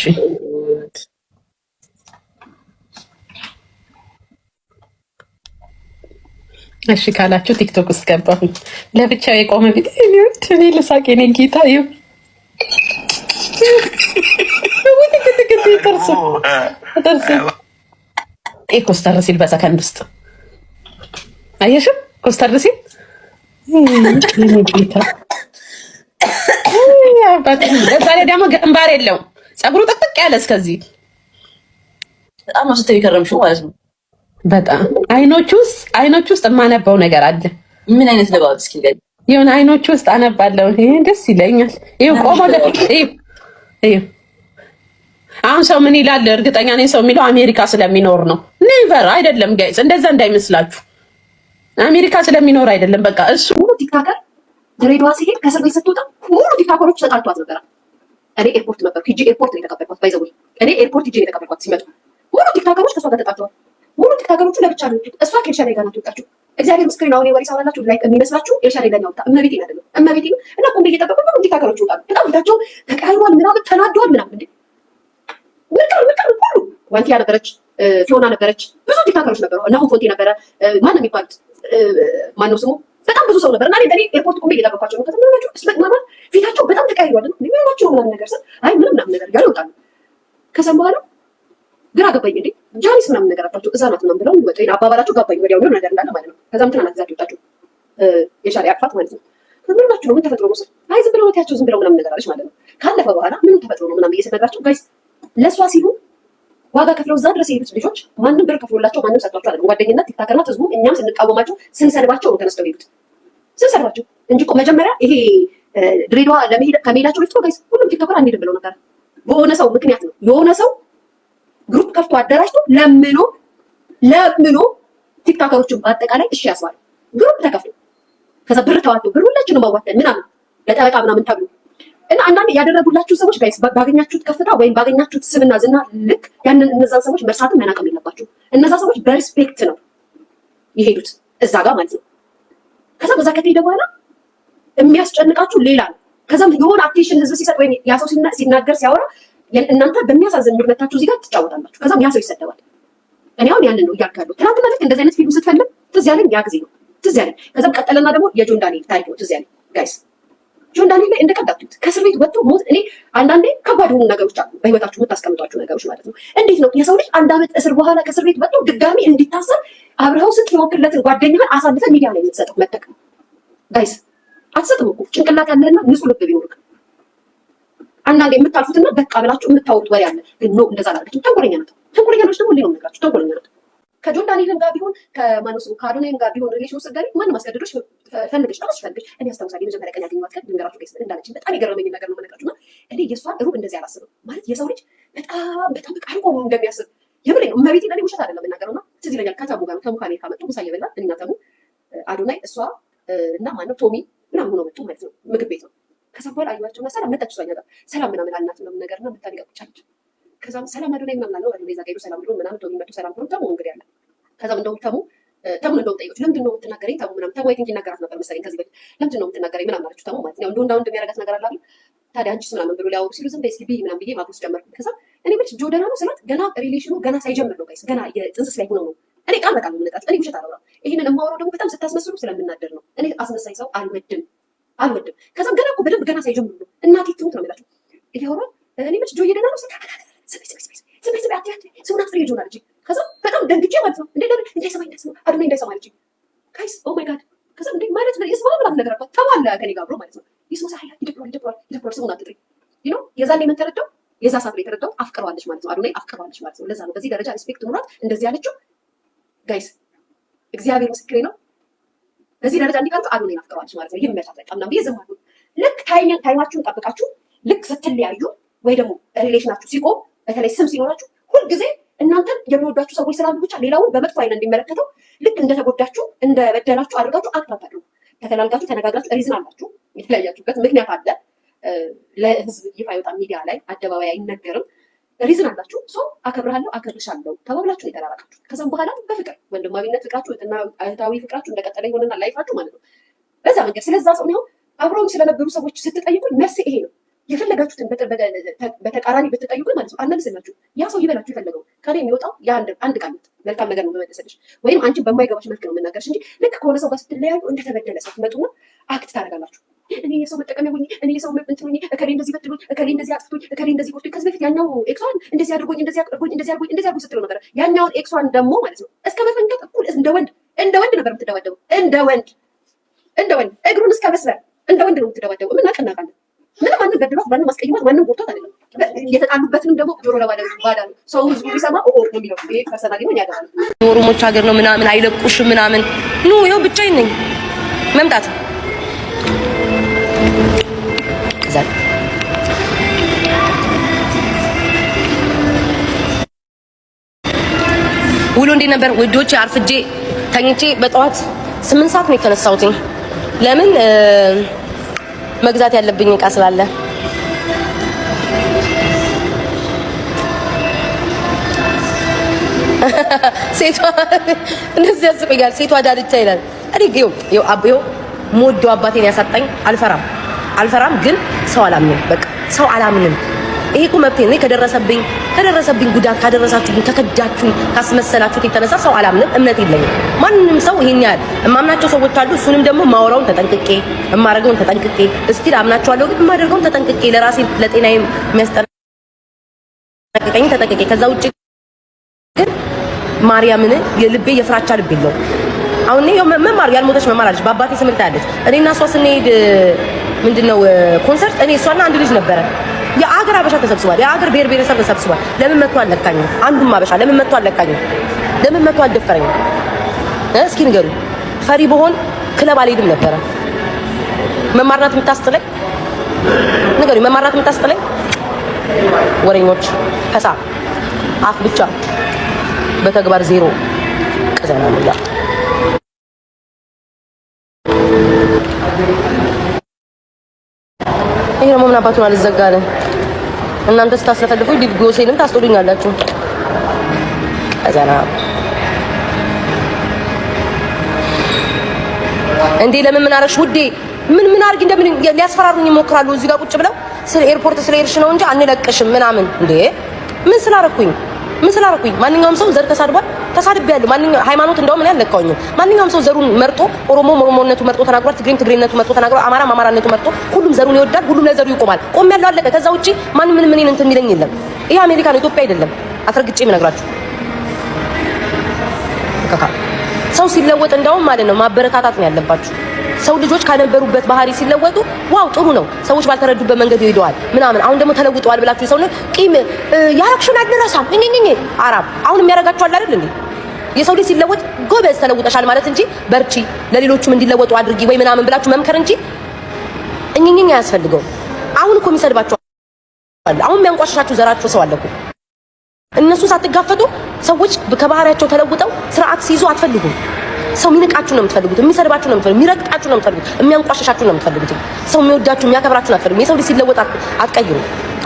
እሺ ካላችሁ ቲክቶክ ውስጥ ገባሁኝ። ለብቻው የቆመ ቪዲዮ እኔ ልሳቅ የኔ ጌታ ይሁ ኮስተር ሲል በሰከንድ ውስጥ አየሽው? ኮስተር ሲል ጌታ በዛ ላይ ደግሞ ግንባር የለውም። ፀጉሩ ጥቅጥቅ ያለ እስከዚህ በጣም ነው ስትይ ከረምሽው ማለት ነው። በጣም አይኖች ውስጥ የማነባው ነገር አለ። ምን አይነት ለባብ እስኪ ጋር የሆነ አይኖች ውስጥ አነባለሁ። ይሄ ደስ ይለኛል። ይሄው ቆሞ ይሄው አሁን ሰው ምን ይላል? እርግጠኛ ነኝ ሰው የሚለው አሜሪካ ስለሚኖር ነው። ኔቨር አይደለም ጋይስ፣ እንደዛ እንዳይመስላችሁ። አሜሪካ ስለሚኖር አይደለም። በቃ እሱ ቲክታከር ድሬዳዋ ሲሄድ ከእስር ቤት ስትወጣ ሁሉ ቲክታከሮች ተጣልቷት ነበር። እኔ ኤርፖርት ነበር ሂጂ ኤርፖርት ነው የተቀበልኳት ባይዘው እኔ ኤርፖርት ሄጄ የተቀበልኳት ሲመጡ ሙሉ ቲክቶከሮች ከሷ ጋር ተጣጥተዋል። ሙሉ ቲክቶከሮቹ ለብቻ ነው እሷ ከኤልሻዳይ ጋር ናት የወጣችው። እግዚአብሔር ምስክሬ ነው። አሁን የወሬ ሳወራላችሁ ላይክ የሚመስላችሁ ኤልሻዳይ ጋር ወጣ እመቤቴን አይደለም እመቤቴን እና ቆንጆ እየጠበቁ ነው ቲክቶከሮቹ ወጣ። በጣም ፊታቸው ተቀያይሯል ምናምን ተናደዋል ምናምን እንዴ ምርቃር ሁሉ ዋንቲያ ነበረች፣ ፊዮና ነበረች፣ ብዙ ቲክቶከሮች ነበሩ። እና ፎንቲ ነበረ ማን የሚባል ማነው ስሙ በጣም ብዙ ሰው ነበር። እና እኔ ኤርፖርት ቆሜ እየጠበኳቸው ነው። ከተመለከቱ እስመት ማለት ፊታቸው በጣም ተቀያይሯል። ምንናቸው ምናምን ነገር ስል አይ ምንም ነገር ጋር ይወጣሉ። ከዛም በኋላ ግራ ገባኝ። እንዴ ጃኒስ ምናምን ነገር አባቸው እዛ ናት ምናምን ብለው ወጡ። አባባላቸው ገባኝ ወዲያው ነው ነገር እንዳለ ማለት ነው። ከዛም ትናንት ዛት ወጣችሁ የሻሪ አቅፋት ማለት ነው። ምን ናችሁ ነው ምን ተፈጥሮ ነው? አይ ዝም ብለው ወታቸው ዝም ብለው ምናምን ነገር አለች ማለት ነው። ካለፈ በኋላ ምን ተፈጥሮ ነው ምናምን እየሰነግራቸው ጋይስ ለሷ ሲሉ ዋጋ ከፍለው እዛ ድረስ የሄዱት ልጆች ማንም ብር ከፍሎላቸው ማንም ሰጥቷቸው አይደለም። ጓደኝነት ቲክታከርናት ህዝቡ እኛም ስንቃወማቸው ስንሰድባቸው ነው ተነስተው ሄዱት ስንሰድባቸው እንጂ እኮ መጀመሪያ ይሄ ድሬዳዋ ለመሄድ ከመሄዳቸው በፊት ጋይስ ሁሉም ቲክቶከር አንሄድም ብለው ነበር። በሆነ ሰው ምክንያት ነው የሆነ ሰው ግሩፕ ከፍቶ አደራጅቶ ለምኖ ቲክቶከሮችን በአጠቃላይ እሺ ያስባል። ግሩፕ ተከፍቶ ከዛ ብር ተዋጥቶ ብር ሁላችንም አዋጥተን ምናምን ለጠበቃ ምናምን ተብሎ እና አንዳንዴ ያደረጉላችሁ ሰዎች ጋይስ ባገኛችሁት ከፍታ ወይም ባገኛችሁት ስምና ዝና ልክ ያንን እነዛን ሰዎች መርሳትም መናቀም የለባችሁ። እነዛ ሰዎች በሪስፔክት ነው የሄዱት እዛ ጋር ማለት ነው። ከዛ በዛ ከተሄደ በኋላ የሚያስጨንቃችሁ ሌላ ነው። ከዛም የሆነ አቴንሽን ህዝብ ሲሰጥ ወይም ያ ሰው ሲናገር ሲያወራ እናንተ በሚያሳዝን ምክንያታችሁ እዚህ ጋር ትጫወታላችሁ። ከዛም ያ ሰው ይሰደባል። እኔ አሁን ያንን ነው እያልኩ ያለሁት። ትናንትና ልክ እንደዚህ አይነት ፊልም ስትፈልግ ትዝ ያለኝ ያ ጊዜ ነው ትዝ ያለኝ። ከዛም ቀጠለና ደግሞ የጆን ዳንኤል ታሪክ ነው ትዝ ያለኝ ጋይስ። ጆን ዳንኤል ላይ እንደቀዳችሁት ከእስር ቤት ወጥቶ ሞት። እኔ አንዳንዴ ከባድ የሆኑ ነገሮች አሉ በህይወታችሁ የምታስቀምጧቸው ነገሮች ማለት ነው። እንዴት ነው የሰው ልጅ 1 ዓመት እስር በኋላ ከእስር ቤት ወጥቶ ድጋሚ እንዲታሰር አብረኸው ስትሞክርለትን ጓደኛህን አሳልፈህ ሚዲያ ላይ የምትሰጠው መጠቀም ጋይስ አትሰጥም እኮ ጭንቅላት ያለህና ንጹህ ልብ ቢኖርክ አንዳንዴ የምታልፉትና በቃ ብላችሁ የምታወሩት ወሬ አለ። ግን ነው እንደዛ አላደረግችም። ተንኮለኛ ናት። ተንኮለኛ ነች ደግሞ ነው የምነግራችሁ። ተንኮለኛ ናት። ከጆን ዳንኤልም ጋር ቢሆን ከማነው ከአዶናይም ጋር ቢሆን ሪሌሽን ውስጥ ጋር ማንም አስገድዶሽ ፈልገሽ ነው ፈልገሽ እኔ አስታውሳለሁ የመጀመሪያ ቀን ያገኘኋት ቀን ልንገራችሁ ጋይስ እንዳለችኝ በጣም የገረመኝ ነገር ነው የምነግራችሁና እኔ የእሷን ሩብ እንደዚህ አላስብም ማለት የሰው ልጅ በጣም በቃ አርቆ እንደሚያስብ የምሬ ነው። እመቤቴ ለኔ ውሸት አይደለም የምናገረውና ትዝ ይለኛል ከተሙ ጋር ተሙ ካሜ ካመጡ ምሳ እየበላን እኔና ተሙ አዶናይ እሷ እና ማነው ቶሚ ምናምን ሆነው መጡ ማለት ነው። ምግብ ቤት ነው። ከዛ በኋላ አዩዋቸውና ሰላም መጣች። እሷ ጋር ሰላም ምናምን አልናት ምናምን ነገርና መታደጋ ቁጫለች። ከዛም ሰላም አዶናይ ምናምን አለው አዶናይ ዛጋ ሄዶ ሰላም ብሎ ምናምን ቶሚ መጡ ሰላም ብሎ ተሙ እንግዲህ አለ። ከዛም እንደውም ተሙን እንደውም ጠይቆች ለምንድን ነው የምትናገረኝ ተሙ ምናምን ተሙ አይ ቲንክ ይናገራት ነበር መሰለኝ ከዚህ በፊት ለምንድን ነው የምትናገረኝ ምናምን አለችው ተሙ ማለት ነው። እንደው እንደሚያረጋት ነገር አለ። ታዲያ አንቺስ ምናምን ብሎ ሊያወሩ ሲሉ ዝም በይ እስኪ ብይ ምናምን ብዬ ማጉስ ጀመርኩ። ከዛ እኔ ብቻ ጆደና ነው ስላት ገና ሪሌሽኑ ገና ሳይጀምር ነው ጋይስ ገና የጥንስስ ላይ ሆኖ ነው። እኔ ቃል በቃል ነው የምነግራችሁ። እኔ ውሸት አላወራም። ይሄንን የማወራው ደግሞ በጣም ስታስመስሉ ስለምናደር ነው። እኔ አስመሳይ ሰው አልወድም። ከዛም ገና እኮ በደንብ ገና ሳይጀምሩ ነው እናቴ ትሙት ነው የምላችሁ እያወራ እኔ ብቻ ጆዬ ደህና ነው ስሙን አትፍሪ ልጅ ሆናለች። ከዛ በጣም ደንግጬ ማለት ነው እንዴ ለምን እንዳይሰማኝ አዶናይ እንዳይሰማ አለችኝ ጋይስ ኦ ማይ ጋድ። ከዛ እንዴ ማለት ነው የስማ ምናምን ነገር አባት ተባለ ከኔ ጋር ብሎ ማለት ነው ይስማ ሳይላ ይደብሯል ስሙን አትጥሪ ነው የዛኔ ምን ተረዳው የዛ ሰዓት ላይ ተረዳው አፍቅረዋለች ማለት ነው። አዶናይ አፍቅረዋለች ማለት ነው። ለዛ ነው በዚህ ደረጃ ሪስፔክት ኑራት እንደዚህ ያለችው ጋይስ። እግዚአብሔር ምስክሬ ነው። በዚህ ደረጃ እንዲቀርጽ አዶናይ አፍቅረዋለች ማለት ነው። ይመቻት በጣም ነው ብዬ ዝም አልኩ። ልክ ታይማችሁን ጠብቃችሁ ልክ ስትለያዩ ወይ ደግሞ ሪሌሽናችሁ ሲቆም በተለይ ስም ሲኖራችሁ ሁልጊዜ እናንተን የሚወዷችሁ ሰዎች ስላሉ ብቻ ሌላውን በመጥፎ አይነት እንዲመለከተው ልክ እንደተጎዳችሁ እንደበደላችሁ አድርጋችሁ አክት አታድርጉ። ተፈላልጋችሁ ተነጋግራችሁ ሪዝን አላችሁ። የተለያያችሁበት ምክንያት አለ። ለህዝብ ይፋ ይወጣ ሚዲያ ላይ አደባባይ አይነገርም። ሪዝን አላችሁ። ሰው አከብርሃለሁ አከብርሻለሁ ተባብላችሁ የተራራቃችሁ ከዛም በኋላ በፍቅር ወንድማዊነት ፍቅራችሁ እና እህታዊ ፍቅራችሁ እንደቀጠለ ይሆንና ላይፋችሁ ማለት ነው በዛ መንገድ። ስለዛ ሰው ነው አብረውም ስለነበሩ ሰዎች ስትጠይቁኝ መልስ ይሄ ነው። የፈለጋችሁትን በተቃራኒ ብትጠይቁኝ ማለት ነው አልመልስላችሁ። ያ ሰው ይበላችሁ የፈለገው ከኔ የሚወጣው አንድ ቃል መልካም ነገር ነው የምመልስልሽ፣ ወይም አንቺ በማይገባሽ መልክ ነው የምናገርሽ እንጂ ልክ ከሆነ ሰው ጋር ስትለያዩ እንደተበደለ ሰው ትመጡና አክት ታደርጋላችሁ። እኔ የሰው መጠቀሚያ ሆኜ እኔ የሰው እንትን ሆኜ እከሌ እንደዚህ በድሎኝ እከሌ እንደዚህ አጥፍቶኝ እከሌ እንደዚህ ጎድቶኝ ከዚህ በፊት ያኛው ኤክሷን እንደዚህ አድርጎኝ እንደዚህ አድርጎኝ እንደዚህ አድርጎኝ እንደዚህ አድርጎ ስትለው ነበር። ያኛውን ኤክሷን ደግሞ ማለት ነው እስከ መፈንቀጥ እኩል እንደ ወንድ ነበር የምትደባደበው። እንደ ወንድ እግሩን እስከ መስበር እንደ ወንድ ነው የምትደባደበው። ምን እናቀናቃለን? ምንም ማንም በድሏት ማንም አስቀይሟት ማንም ጎድቷት አይደለም። የተጣሉበትንም ደግሞ ጆሮ ለባዳ ነው ሰው ህዝቡ ቢሰማ ኦ ነው የሚለው። ይሄ ፐርሰናሊ ነው ያደረገው። ኦሮሞች ሀገር ነው ምናምን አይለቁሽም ምናምን ኑ ይኸው ብቻዬን ነኝ መምጣት ዛሬ ውሎ እንዴት ነበር ውዶቼ? አርፍጄ ተኝቼ በጠዋት 8 ሰዓት ነው የተነሳሁት። ለምን መግዛት ያለብኝ እቃ ስላለ ሴቷ እንደዚህ ያስቀኛል። ሴቷ ዳልቻ ይላል። እኔ ይኸው ሞዶ አባቴን ያሳጣኝ አልፈራም፣ ግን ሰው አላምንም። በቃ ሰው አላምንም። ይሄ እኮ መብቴ ነው። ከደረሰብኝ ጉዳት ካደረሳችሁኝ፣ ከከዳችሁኝ፣ ካስመሰላችሁት የተነሳ ሰው አላምንም። እምነት የለኝም። ማንንም ሰው ይሄን ያህል እማምናቸው ሰዎች አሉ። እሱንም ደግሞ ማወራውን ተጠንቅቄ እማረገውን ተጠንቅቄ እስቲል አምናቸዋለሁ፣ ግን የማደርገውን ተጠንቅቄ ለራሴ ለጤናዬ የሚያስጠነቅቀኝ ተጠንቅቄ። ከዛ ውጪ ግን ማርያምን የልቤ የፍራቻ ልብ የለው። አሁን ነው መማር ያልሞተች መማር አለች። በአባቴ ስምንት አለች። እኔና እሷ ስንሄድ ምንድነው ኮንሰርት እኔ እሷና አንድ ልጅ ነበረ። የአገር አበሻ ተሰብስቧል። የአገር ብሔር ብሔረሰብ ተሰብስቧል። ለምን መጥቶ አልለካኝም? አንዱም አበሻ ለምን መጥቶ አልለካኝም? ለምን መጥቶ አልደፈረኝም? እስኪ ንገሩ። ፈሪ በሆን ክለብ አልሄድም ነበረ። መማርናት የምታስጥለኝ ንገሩ። መማርናት የምታስጥለኝ ወሬኞች ፈሳ አፍ ብቻ በተግባር ዜሮ ቀዘና ሙላ ይሄ ነው ምን አባቱን አልዘጋለ። እናንተ ስታስለፈልፉ ዲጎሴንም ታስጦሉኛላችሁ። ቀዘና እንዴ ለምን አረሽ ውዴ? ምን አርጊ እንደምን ሊያስፈራሩኝ ይሞክራሉ። እዚህ ጋር ቁጭ ብለው ስለ ኤርፖርት ስለ ኤርሽ ነው እንጂ አንለቅሽም ምናምን። እንዴ ምን ስላረኩኝ? ማንኛውም ሰው ዘር ተሳድቤያለሁ። ማንኛውም ሃይማኖት እንደውም እኔ አልለካውኝም። ማንኛውም ሰው ዘሩን መርጦ ኦሮሞነቱ መርጦ ተናግሯል። ትግሬነቱ መርጦ ተናግሯል። አማራነቱ መርጦ ሁሉም ዘሩን ይወዳል። ሁሉም ለዘሩ ይቆማል። ቆሜያለሁ፣ አለቀ። ከዛ ውጪ ማንም ምን እንትን የሚለኝ የለም። ይሄ አሜሪካ ነው፣ ኢትዮጵያ አይደለም። አስረግጬ የምነግራችሁ ሰው ሲለወጥ እንደውም ማለት ነው ማበረታታት ነው ያለባችሁ። ሰው ልጆች ካነበሩበት ባህሪ ሲለወጡ ዋው ጥሩ ነው። ሰዎች ባልተረዱበት መንገድ ይሄደዋል ምናምን። አሁን ደግሞ ተለውጠዋል ብላችሁ ሰው ነው ቂም ያረክሽን አልደረሳም እኝኝኝ አራብ አሁን የሚያረጋችሁ አለ አይደል እንዴ? የሰው ልጅ ሲለወጥ ጎበዝ ተለውጠሻል ማለት እንጂ በርቺ ለሌሎችም እንዲለወጡ አድርጊ ወይ ምናምን ብላችሁ መምከር እንጂ እኝኝኝ አያስፈልገውም። አሁን እኮ የሚሰድባችሁ አለ። አሁን የሚያንቋሽሻችሁ ዘራችሁ ሰው አለ እኮ። እነሱ ሳትጋፈጡ ሰዎች ከባህሪያቸው ተለውጠው ስርዓት ሲይዙ አትፈልጉም። ሰው የሚንቃችሁ ነው የምትፈልጉት፣ የሚሰድባችሁ ነው የምትፈልጉት፣ የሚረግጣችሁ ነው የምትፈልጉት፣ የሚያንቋሽሻችሁ ነው የምትፈልጉት። ሰው የሚወዳችሁ የሚያከብራችሁ ነው አትፈልጉም። የሰው ልጅ ሲለወጥ አትቀይሩ፣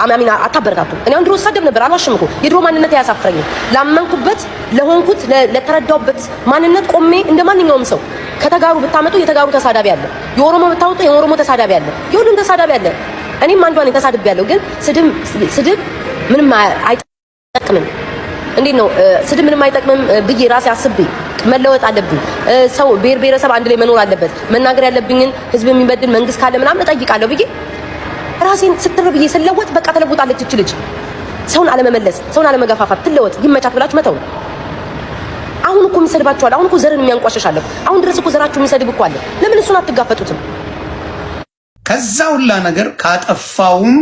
አማሚና አታበረታቱ። እኔ አሁን ድሮ ሳደብ ነበር፣ አልዋሽም እኮ የድሮ ማንነት አያሳፍረኝም። ላመንኩበት ለሆንኩት ለተረዳውበት ማንነት ቆሜ እንደ ማንኛውም ሰው ከተጋሩ ብታመጡ የተጋሩ ተሳዳቢ አለ፣ የኦሮሞ ብታመጡ የኦሮሞ ተሳዳቢ አለ፣ የሁሉም ተሳዳቢ አለ። እኔም አንዷ ነኝ ተሳድቤ ያለው። ግን ስድብ ምንም አይጠቅምም። እንዴት ነው ስድብ ምንም አይጠቅምም ብዬ ራሴ አስቤ መለወጥ አለብኝ። ሰው ብሔረሰብ አንድ ላይ መኖር አለበት። መናገር ያለብኝን ህዝብ የሚበድል መንግስት ካለ ምናምን እጠይቃለሁ ብዬ ራሴን ስትር ብዬ ስለወጥ በቃ ተለውጣለች እች ልጅ። ሰውን አለመመለስ፣ ሰውን አለመገፋፋት፣ ትለወጥ ይመቻት ብላችሁ መተው ነው። አሁን እኮ የሚሰድባችኋል። አሁን እኮ ዘርን የሚያንቋሸሽ አለ። አሁን ድረስ እኮ ዘራችሁ የሚሰድብ እኮ አለ። ለምን እሱን አትጋፈጡትም? ከዛ ሁላ ነገር ካጠፋውም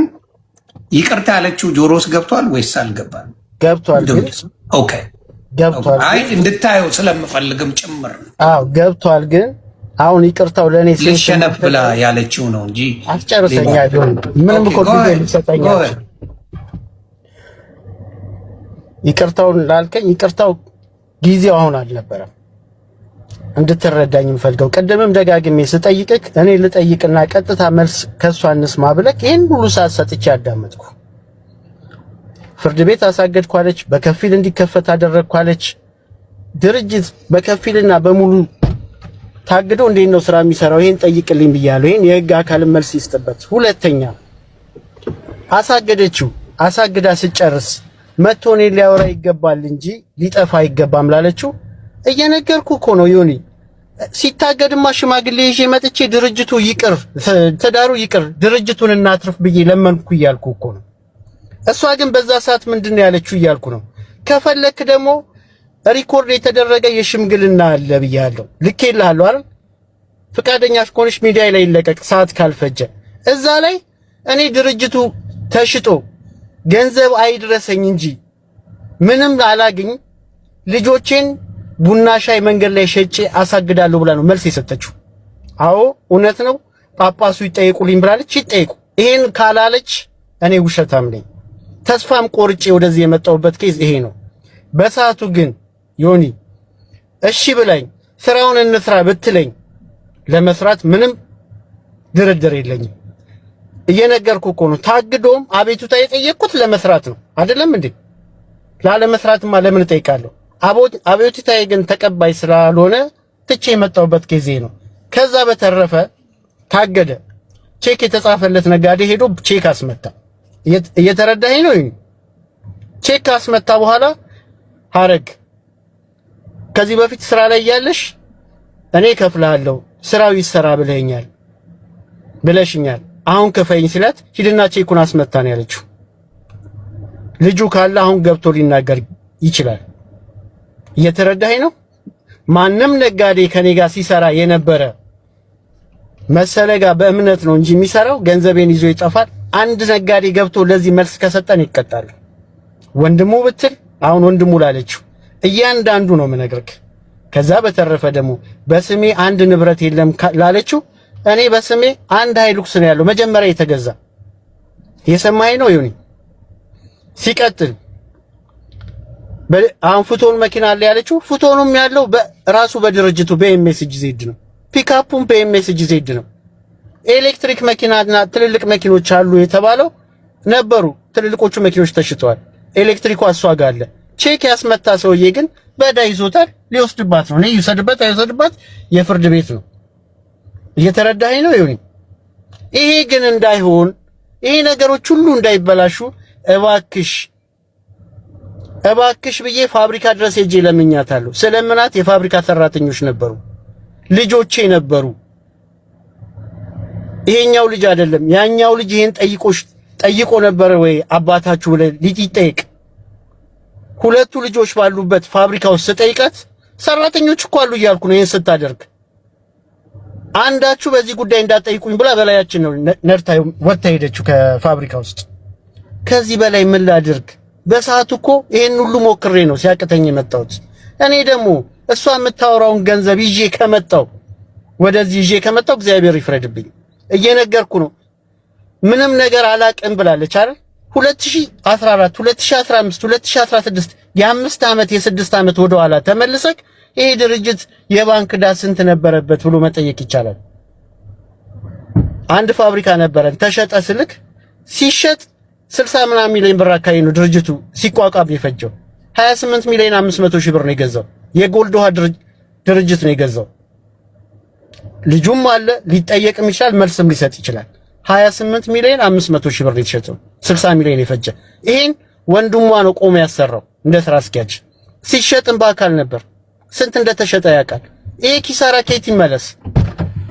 ይቅርታ ያለችው ጆሮስ ገብቷል ወይስ አልገባም? ገብቷል። ኦኬ ገብቷል። አይ እንድታየው ስለምፈልግም ጭምር ነው። አዎ ገብቷል። ግን አሁን ይቅርታው ለኔ ልሸነፍ ብላ ያለችው ነው እንጂ አስጨርሰኛ አይደለም። ምንም እኮ ልሰጠኛል። ይቅርታው ላልከኝ ይቅርታው ጊዜው አሁን አልነበረም። እንድትረዳኝ የምፈልገው ቅድምም ደጋግሜ ስጠይቅክ እኔ ልጠይቅና ቀጥታ መልስ ከሷ እንስማ ብለክ ይሄን ሁሉ ሰዓት ሰጥቼ አዳመጥኩ። ፍርድ ቤት አሳገድኳለች፣ በከፊል እንዲከፈት አደረግኳለች። ድርጅት በከፊልና በሙሉ ታግዶ እንዴት ነው ስራ የሚሰራው? ይሄን ጠይቅልኝ ብያለሁ። ይሄን የህግ አካል መልስ ይስጥበት። ሁለተኛ አሳገደችው። አሳግዳ ስጨርስ መጥቶ እኔን ሊያወራ ይገባል እንጂ ሊጠፋ አይገባም ላለችው እየነገርኩ እኮ ነው ዮኒ። ሲታገድማ ሽማግሌ ይዤ መጥቼ ድርጅቱ ይቅር፣ ትዳሩ ይቅር፣ ድርጅቱን እናትርፍ ብዬ ለመንኩ እያልኩ እኮ ነው። እሷ ግን በዛ ሰዓት ምንድነው ያለችው እያልኩ ነው። ከፈለክ ደግሞ ሪኮርድ የተደረገ የሽምግልና አለ ብያለሁ፣ ልኬልሃለሁ አይደል? ፍቃደኛ ከሆነሽ ሚዲያ ላይ ይለቀቅ፣ ሰዓት ካልፈጀ። እዛ ላይ እኔ ድርጅቱ ተሽጦ ገንዘብ አይድረሰኝ እንጂ ምንም አላግኝ ልጆቼን ቡና ሻይ መንገድ ላይ ሸጬ አሳግዳለሁ ብላ ነው መልስ የሰጠችው። አዎ እውነት ነው። ጳጳሱ ይጠይቁልኝ ብላለች፣ ይጠይቁ። ይሄን ካላለች እኔ ውሸታም ነኝ። ተስፋም ቆርጬ ወደዚህ የመጣሁበት ኬዝ ይሄ ነው። በሰዓቱ ግን ዮኒ እሺ ብላኝ ስራውን እንስራ ብትለኝ ለመስራት ምንም ድርድር የለኝም። እየነገርኩ እኮ ነው። ታግዶም አቤቱታ የጠየቅኩት ለመስራት ነው አይደለም እንዴ? ላለመስራትማ ለምን እጠይቃለሁ? አብዮቲታዬ ግን ተቀባይ ስላልሆነ ትቼ የመጣሁበት ጊዜ ነው። ከዛ በተረፈ ታገደ። ቼክ የተጻፈለት ነጋዴ ሄዶ ቼክ አስመታ። እየተረዳኸኝ ነው? ቼክ አስመታ በኋላ ሀረግ ከዚህ በፊት ስራ ላይ ያለሽ እኔ ከፍላለሁ ስራው ይሰራ ብለሽኛል። አሁን ከፈይኝ ሲላት ሂድና ቼኩን አስመታ ነው ያለችው። ልጁ ካለ አሁን ገብቶ ሊናገር ይችላል። እየተረዳኸኝ ነው? ማንም ነጋዴ ከኔ ጋር ሲሰራ የነበረ መሰለ ጋር በእምነት ነው እንጂ የሚሰራው ገንዘቤን ይዞ ይጠፋል። አንድ ነጋዴ ገብቶ ለዚህ መልስ ከሰጠን ይቀጣል። ወንድሙ ብትል አሁን ወንድሙ ላለችው እያንዳንዱ ነው የምነግርህ። ከዛ በተረፈ ደግሞ በስሜ አንድ ንብረት የለም ላለችው እኔ በስሜ አንድ ሃይሉክስ ነው ያለው መጀመሪያ የተገዛ። የሰማኸኝ ነው ይሁን። ሲቀጥል አሁን ፉቶን መኪና አለ ያለችው ፉቶኑም ያለው በራሱ በድርጅቱ በኤምኤስጂ ዜድ ነው። ፒካፑም በኤምኤስጂ ዜድ ነው። ኤሌክትሪክ መኪናና ትልልቅ መኪኖች አሉ የተባለው ነበሩ። ትልልቆቹ መኪኖች ተሽተዋል። ኤሌክትሪኩ እሷ ጋር አለ። ቼክ ያስመታ ሰውዬ ግን በዳ ይዞታል። ሊወስድባት ነው። ነይ ይወስድባት አይወስድባት የፍርድ ቤት ነው። እየተረዳኸኝ ነው ይሁን። ይሄ ግን እንዳይሆን ይሄ ነገሮች ሁሉ እንዳይበላሹ እባክሽ ብዬ ፋብሪካ ድረስ ሄጄ ለምኛታለሁ። ስለምናት የፋብሪካ ሰራተኞች ነበሩ፣ ልጆቼ ነበሩ። ይሄኛው ልጅ አይደለም ያኛው ልጅ ይሄን ጠይቆ ነበር ወይ አባታችሁ ብለህ ሊጠይቅ ሁለቱ ልጆች ባሉበት ፋብሪካ ውስጥ ስጠይቃት ሰራተኞች እኮ አሉ እያልኩ ነው። ይሄን ስታደርግ አንዳችሁ በዚህ ጉዳይ እንዳትጠይቁኝ ብላ በላያችን ነው ነርታ ወጣ ሄደችው ከፋብሪካ ውስጥ። ከዚህ በላይ ምን ላድርግ? በሰዓቱ እኮ ይሄን ሁሉ ሞክሬ ነው ሲያቅተኝ የመጣሁት። እኔ ደግሞ እሷ የምታወራውን ገንዘብ ይዤ ከመጣው ወደዚህ ይዤ ከመጣው እግዚአብሔር ይፍረድብኝ። እየነገርኩ ነው። ምንም ነገር አላቅም ብላለች አይደል? 2014 2015 2016 የ5 ዓመት የ6 ዓመት ወደ ኋላ ተመልሰክ ይሄ ድርጅት የባንክ ዕዳ ስንት ነበረበት ብሎ መጠየቅ ይቻላል። አንድ ፋብሪካ ነበረን ተሸጠ ስልክ ሲሸጥ 60 ምናምን ሚሊዮን ብር አካባቢ ነው ድርጅቱ ሲቋቋም የፈጀው። 28 ሚሊዮን 500 ሺህ ብር ነው የገዛው። የጎልድ ውሃ ድርጅት ነው የገዛው። ልጁም አለ ሊጠየቅም ይችላል፣ መልስም ሊሰጥ ይችላል። 28 ሚሊዮን 500 ሺህ ብር ነው የተሸጠው። 60 ሚሊዮን የፈጀ ይሄን ወንድሟ ነው ቆሞ ያሰራው እንደ ስራ አስኪያጅ። ሲሸጥም በአካል ነበር። ስንት እንደተሸጠ ያውቃል። ይሄ ኪሳራ ከየት ይመለስ?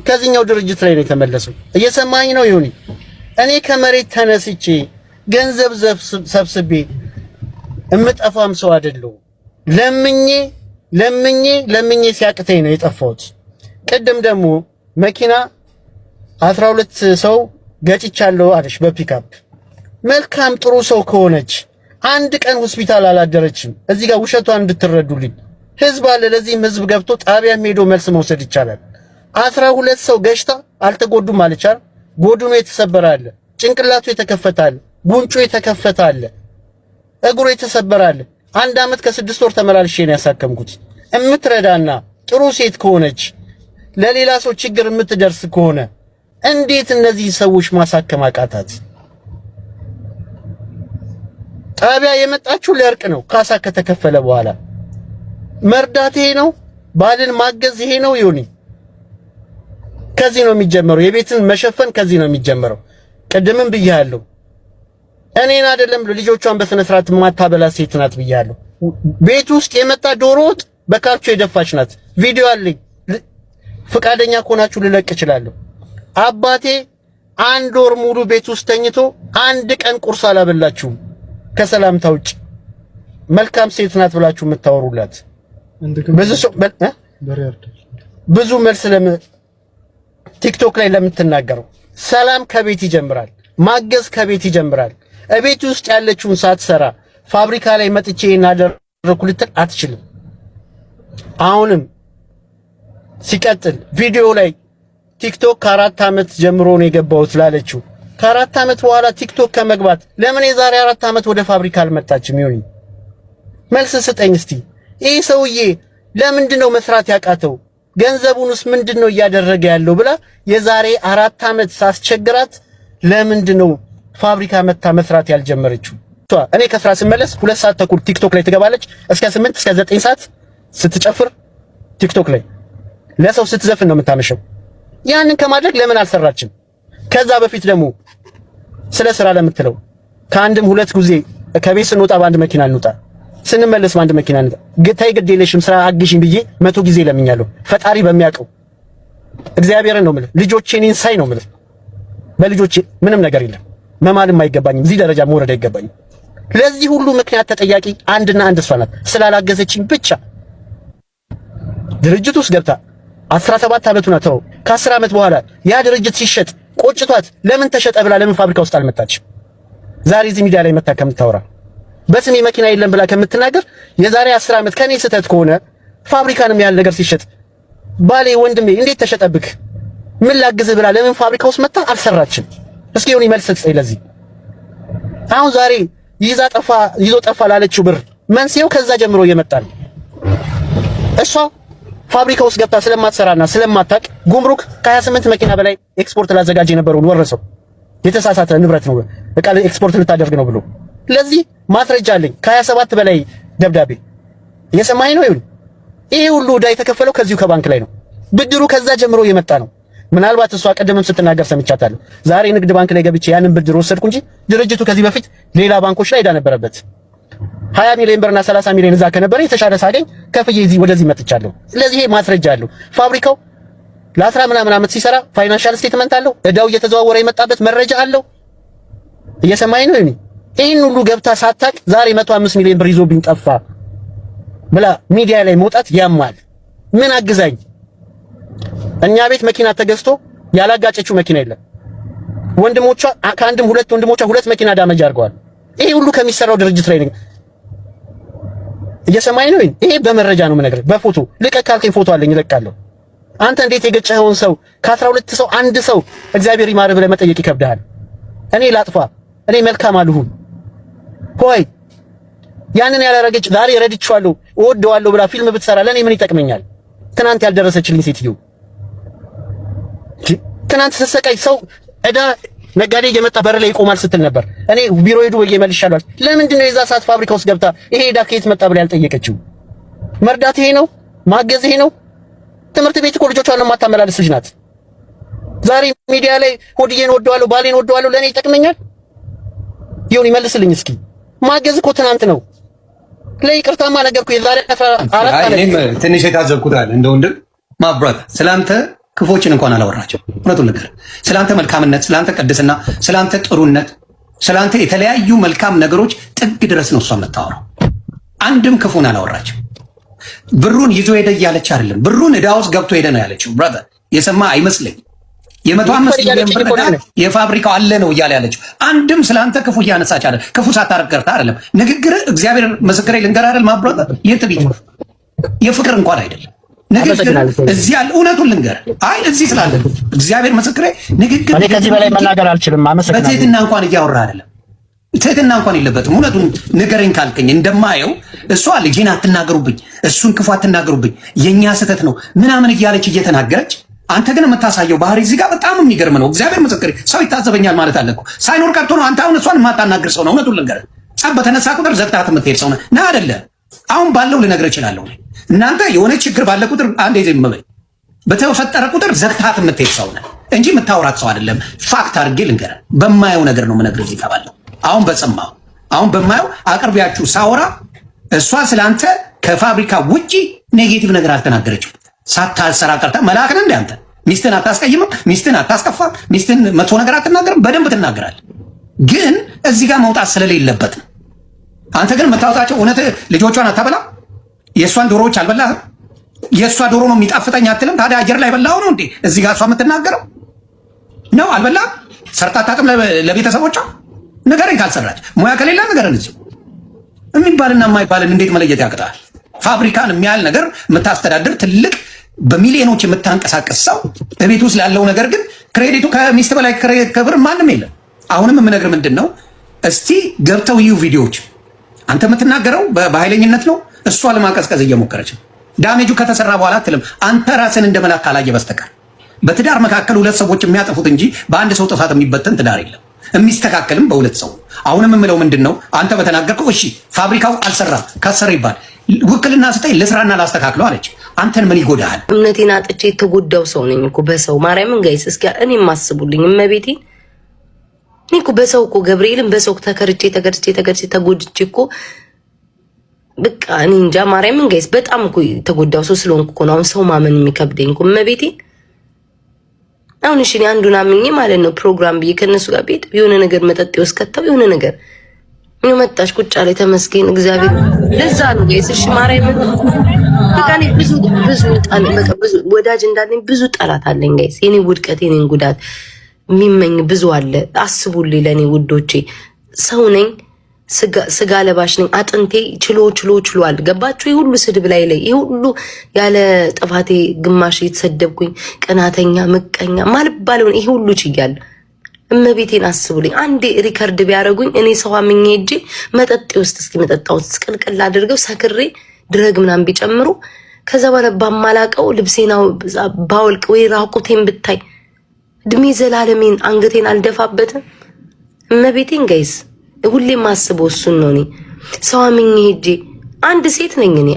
ከዚህኛው ድርጅት ላይ ነው የተመለሰው። እየሰማኝ ነው ይሁን። እኔ ከመሬት ተነስቼ ገንዘብ ሰብስቤ እምጠፋም ሰው አይደለሁ። ለምኜ ሲያቅተኝ ነው የጠፋሁት። ቅድም ደግሞ መኪና 12 ሰው ገጭቻለሁ አለሽ በፒካፕ። መልካም ጥሩ ሰው ከሆነች አንድ ቀን ሆስፒታል አላደረችም። እዚህ ጋር ውሸቷን እንድትረዱልኝ ህዝብ አለ። ለዚህም ህዝብ ገብቶ ጣቢያም ሄዶ መልስ መውሰድ ይቻላል። 12 ሰው ገጭታ አልተጎዱም አለቻል። ጎድኑ የተሰበረ አለ፣ ጭንቅላቱ የተከፈተ አለ፣ ጉንጩ የተከፈተ አለ፣ እግሩ የተሰበረ አለ። 1 ዓመት ከ6 ወር ተመላልሼ ነው ያሳከምኩት። እምትረዳና ጥሩ ሴት ከሆነች ለሌላ ሰው ችግር የምትደርስ ከሆነ እንዴት እነዚህ ሰዎች ማሳከም አቃታት? ጣቢያ የመጣችሁ ለእርቅ ነው። ካሳ ከተከፈለ በኋላ መርዳት ይሄ ነው። ባልን ማገዝ ይሄ ነው። ይሁን ከዚህ ነው የሚጀመረው። የቤትን መሸፈን ከዚህ ነው የሚጀመረው። ቅድምም ብያለሁ። እኔን አይደለም ልጆቿን በስነ ስርዓት ማታበላ ሴት ናት ብያለሁ። ቤት ውስጥ የመጣ ዶሮ ወጥ በካርቾ የደፋች ናት። ቪዲዮ አለኝ። ፍቃደኛ ከሆናችሁ ልለቅ እችላለሁ። አባቴ 1 ወር ሙሉ ቤት ውስጥ ተኝቶ 1 ቀን ቁርስ አላበላችሁም ከሰላምታ ውጭ። መልካም ሴት ናት ብላችሁ የምታወሩላት ብዙ መልስ ቲክቶክ ላይ ለምትናገረው ሰላም ከቤት ይጀምራል። ማገዝ ከቤት ይጀምራል። እቤት ውስጥ ያለችውን ሳትሰራ ፋብሪካ ላይ መጥቼ እናደርኩ ልትል አትችልም። አሁንም ሲቀጥል ቪዲዮ ላይ ቲክቶክ ከ4 ዓመት ጀምሮ ነው የገባሁት ላለችው ከ4 ዓመት በኋላ ቲክቶክ ከመግባት ለምን የዛሬ 4 ዓመት ወደ ፋብሪካ አልመጣችም? ይሁን መልስ ስጠኝ እስቲ። ይሄ ሰውዬ ለምንድነው መስራት ያቃተው? ገንዘቡንስ ምንድነው እያደረገ ያለው ብላ የዛሬ 4 ዓመት ሳስቸግራት ለምንድነው ፋብሪካ መታ መስራት ያልጀመረችው? እኔ ከስራ ስመለስ 2 ሰዓት ተኩል ቲክቶክ ላይ ትገባለች። እስከ 8 እስከ 9 ሰዓት ስትጨፍር ቲክቶክ ላይ ለሰው ስትዘፍን ነው የምታመሸው። ያንን ከማድረግ ለምን አልሰራችም? ከዛ በፊት ደግሞ ስለ ስራ ለምትለው ከአንድም 2 ጊዜ ከቤት ስንወጣ በአንድ መኪና እንውጣ፣ ስንመለስ በአንድ መኪና እንውጣ። ግታይ ግድ የለሽም ስራ አግዢኝ ብዬ 100 ጊዜ ለምኛለሁ። ፈጣሪ በሚያውቀው እግዚአብሔርን ነው የምልህ። ልጆቼን ሳይ ነው የምልህ። በልጆቼ ምንም ነገር የለም። መማልም አይገባኝም። እዚህ ደረጃ መውረድ አይገባኝም። ለዚህ ሁሉ ምክንያት ተጠያቂ አንድና አንድ እሷ ናት። ስላላገዘችኝ ብቻ ድርጅት ውስጥ ገብታ 17 ዓመቱ ናት። ከ10 ዓመት በኋላ ያ ድርጅት ሲሸጥ ቆጭቷት ለምን ተሸጠ ብላ ለምን ፋብሪካ ውስጥ አልመጣችም? ዛሬ እዚህ ሚዲያ ላይ መታ ከምታወራ በስሜ መኪና የለም ብላ ከምትናገር የዛሬ 10 ዓመት ከኔ ስህተት ከሆነ ፋብሪካንም ያህል ነገር ሲሸጥ ባሌ ወንድሜ እንዴት ተሸጠብክ ምን ላግዝህ ብላ ለምን ፋብሪካ ውስጥ መጣ አልሰራችም? እስኪ ሆነ መልስ ሰጥተኝ ለዚህ። አሁን ዛሬ ይዞ ጠፋ ላለችው ብር መንስኤው ከዛ ጀምሮ እየመጣ ነው። እሷ ፋብሪካ ውስጥ ገብታ ስለማትሰራና ስለማታቅ ጉምሩክ ከ28 መኪና በላይ ኤክስፖርት ላዘጋጅ የነበረውን ወረሰው። የተሳሳተ ንብረት ነው በቃ ኤክስፖርት ልታደርግ ነው ብሎ ለዚህ ማስረጃ አለኝ። ከ27 በላይ ደብዳቤ እየሰማኸኝ ነው? ይሁን ይሄ ሁሉ ዕዳ የተከፈለው ከዚሁ ከባንክ ላይ ነው። ብድሩ ከዛ ጀምሮ እየመጣ ነው። ምናልባት እሷ ቀደምም ስትናገር ሰምቻታለሁ። ዛሬ ንግድ ባንክ ላይ ገብቼ ያንን ብድር ወሰድኩ እንጂ ድርጅቱ ከዚህ በፊት ሌላ ባንኮች ላይ ዕዳ ነበረበት። 20 ሚሊዮን ብርና 30 ሚሊዮን እዛ ከነበረ የተሻለ ሳገኝ ከፍዬ ወደዚህ መጥቻለሁ። ስለዚህ ይሄ ማስረጃ አለው። ፋብሪካው ለ10 ምናምን ዓመት ሲሰራ ፋይናንሻል ስቴትመንት አለው። ዕዳው እየተዘዋወረ የመጣበት መረጃ አለው። እየሰማኸኝ ነው? ይሄን ሁሉ ገብታ ሳታቅ ዛሬ 105 ሚሊዮን ብር ይዞብኝ ጠፋ ብላ ሚዲያ ላይ መውጣት ያማል። ምን አግዛኝ? እኛ ቤት መኪና ተገዝቶ ያላጋጨችው መኪና የለም። ወንድሞቿ ከአንድም 2 ወንድሞቿ 2 መኪና ዳመጅ አድርገዋል። ይሄ ሁሉ ከሚሰራው ድርጅት ላይ ነው። እየሰማኸኝ ነው? ይሄ በመረጃ ነው የምነግርህ። በፎቶ ልቀቅ ካልከኝ ፎቶ አለኝ እለቃለሁ። አንተ እንዴት የገጨኸውን ሰው ከ12 ሰው አንድ ሰው እግዚአብሔር ይማርህ ብለህ መጠየቅ ይከብድሃል? እኔ ላጥፋ? እኔ መልካም አልሁን? ሆይ ያንን ያላረገች ዛሬ ረድቼዋለሁ እወደዋለሁ ብላ ፊልም ብትሰራ ለኔ ምን ይጠቅመኛል? ትናንት ያልደረሰችልኝ ሴትዮ ትናንት ስትሰቃይ ሰው ዕዳ ነጋዴ እየመጣ በር ላይ ይቆማል ስትል ነበር። እኔ ቢሮ ሄዱ ወይ መልሻለሁ። ለምንድን ነው የዛ ሰዓት ፋብሪካ ውስጥ ገብታ ይሄ ዕዳ ከየት መጣ ብላ ያልጠየቀችው? መርዳት ይሄ ነው? ማገዝ ይሄ ነው? ትምህርት ቤት እኮ ልጆቿን የማታመላልስ ልጅ ናት። ዛሬ ሚዲያ ላይ ሆድዬን ወደዋለሁ ባሌን ወደዋለሁ ለኔ ይጠቅመኛል? ይሁን ይመልስልኝ እስኪ። ማገዝ እኮ ትናንት ነው። ለይቅርታማ ነገርኩ የዛሬ 14 ዓመት። እኔም ትንሽ የታዘብኩት አለ እንደ ወንድም ማብራት ስላንተ ክፎችን እንኳን አላወራቸው። እውነቱን ነገር ስላንተ መልካምነት፣ ስላንተ ቅድስና፣ ስላንተ ጥሩነት፣ ስላንተ የተለያዩ መልካም ነገሮች ጥግ ድረስ ነው እሷ የምታወራው። አንድም ክፉን አላወራቸው። ብሩን ይዞ ሄደ እያለች አይደለም፣ ብሩን ዕዳ ውስጥ ገብቶ ሄደ ነው ያለችው። ብራዘር የሰማ አይመስለኝ። የ105 ሚሊዮን ብር ዕዳ የፋብሪካው አለ ነው እያለ ያለችው። አንድም ስላንተ ክፉ እያነሳች አይደለም፣ ክፉ ሳታረግ ቀርታ አይደለም። ንግግር እግዚአብሔር ምስክሬ ልንገር አይደል ማብራት የትቢት የፍቅር እንኳን አይደለም ንግግር እዚህ ያለ እውነቱን ልንገር። አይ እዚህ ስላለ እግዚአብሔር ምስክሬ ንግግር እኔ ከዚህ በላይ መናገር አልችልም። አመሰግናለሁ። በትህትና እንኳን እያወራ አይደለም፣ ትህትና እንኳን የለበትም። እውነቱን ንገረኝ ካልከኝ እንደማየው እሷ ልጄን አትናገሩብኝ፣ እሱን ክፉ አትናገሩብኝ፣ የኛ ስህተት ነው ምናምን እያለች እየተናገረች፣ አንተ ግን የምታሳየው ባህሪ እዚህ ጋር በጣም የሚገርም ነው። እግዚአብሔር ምስክሬ ሰው ይታዘበኛል ማለት አለ እኮ ሳይኖር ቀርቶ ነው። አንተ አሁን እሷን የማታናግር ሰው ነው። እውነቱን ልንገር፣ ጸብ በተነሳ ቁጥር ዘግታት የምትሄድ ሰው ነህ አይደለ? አሁን ባለው ልነግርህ እችላለሁ። እናንተ የሆነ ችግር ባለ ቁጥር አንዴ ዝም በይ፣ በተፈጠረ ቁጥር ዘግታት የምትሄድ ሰው ነህ እንጂ የምታወራት ሰው አይደለም። ፋክት አድርጌ ልንገርህ፣ በማየው ነገር ነው የምነግርህ። እዚህ ከባለው አሁን በሰማው አሁን በማየው አቅርቢያችሁ ሳወራ እሷ ስላንተ ከፋብሪካ ውጪ ኔጌቲቭ ነገር አልተናገረችም። ሳታሰራ ቀርታ መልአክ ነህ እንደ አንተ ሚስትን አታስቀይምም፣ ሚስትን አታስከፋም፣ ሚስትን መጥፎ ነገር አትናገርም። በደንብ ትናገራለህ፣ ግን እዚህ ጋር መውጣት ስለሌለበት ነው። አንተ ግን የምታወጣቸው እውነት ልጆቿን አታበላ። የእሷን ዶሮዎች አልበላህም። የእሷ ዶሮ ነው የሚጣፍጠኝ አትልም። ታዲያ አየር ላይ በላው ነው እንዴ እዚህ ጋር እሷ የምትናገረው ነው? አልበላህም። ሰርታ አታውቅም ለቤተሰቦቿ? ንገረኝ። ካልሰራች ሙያ ከሌላ ንገረን። እዚህ የሚባልና የማይባልን እንዴት መለየት ያቅታል? ፋብሪካን የሚያህል ነገር የምታስተዳድር ትልቅ በሚሊዮኖች የምታንቀሳቀስ ሰው በቤት ውስጥ ላለው ነገር ግን ክሬዲቱ ከሚስት በላይ ክብር ማንም የለም። አሁንም የምነግርህ ምንድን ነው፣ እስቲ ገብተው ይዩ ቪዲዮዎች። አንተ የምትናገረው በኃይለኝነት ነው፣ እሷ ለማቀዝቀዝ እየሞከረች ነው። ዳሜጁ ከተሰራ በኋላ አትልም። አንተ ራስን እንደ መላክ ካላየ በስተቀር በትዳር መካከል 2 ሰዎች የሚያጠፉት እንጂ በአንድ ሰው ጥፋት የሚበተን ትዳር የለም። የሚስተካከልም በ2 ሰው አሁንም የምለው ምንድነው አንተ በተናገርከው እሺ ፋብሪካው አልሰራም ከሰረ ይባል ውክልና ስጠኝ ልስራና ላስተካክለው አለች። አንተን ምን ይጎዳል? እምነቴን አጥቼ የተጎዳው ሰው ነኝ እኮ በሰው ማርያምን ጋይስ እስኪ እኔ ማስቡልኝ እመቤቴ እኔ እኮ በሰው እኮ ገብርኤልን በሰው ተከርቼ ተጎድቼ እኮ በቃ እኔ እንጃ ማርያምን ጋይስ በጣም እኮ የተጎዳው ሰው ስለሆንኩ እኮ ነው አሁን ሰው ማመን የሚከብደኝ እኮ እመቤቴ። አሁን እሺ አንዱን አምኜ ማለት ነው ፕሮግራም ብዬ ከነሱ ጋር ቤት የሆነ ነገር መጠጥ ወስከተው የሆነ ነገር ምን መጣሽ ቁጭ አለ ተመስገን እግዚአብሔር ለዛ ነው ጋይስ እሺ ማርያምን በቃ እኔ ብዙ ወዳጅ እንዳለኝ ብዙ ጠላት አለኝ ጋይስ የኔ ውድቀት የኔን ጉዳት የሚመኝ ብዙ አለ። አስቡልኝ ለኔ ውዶቼ ሰው ነኝ ስጋ ለባሽ ነኝ አጥንቴ ችሏል ገባችሁ? ይሄ ሁሉ ስድብ ላይ ይሄ ሁሉ ያለ ጥፋቴ ግማሽ የተሰደብኩኝ ቅናተኛ ምቀኛ ማልባለው ይሄ ሁሉ ችያለሁ። እመቤቴን አስቡልኝ አንዴ ሪከርድ ቢያረጉኝ እኔ ሰው አምኜ ሄጄ መጠጥ ውስጥ እስኪ መጠጣው ስቅልቅል አድርገው ሰክሬ ድረግ ምናምን ቢጨምሩ ከዛ በኋላ ባማላቀው ልብሴናው ባወልቅ ወይ ራቁቴን ብታይ እድሜ ዘላለሜን አንገቴን አልደፋበትም። እመቤቴን ጋይስ ሁሌም ማስበው እሱን ነው። እኔ ሰው አምኜ ሄጄ አንድ ሴት ነኝ እኔ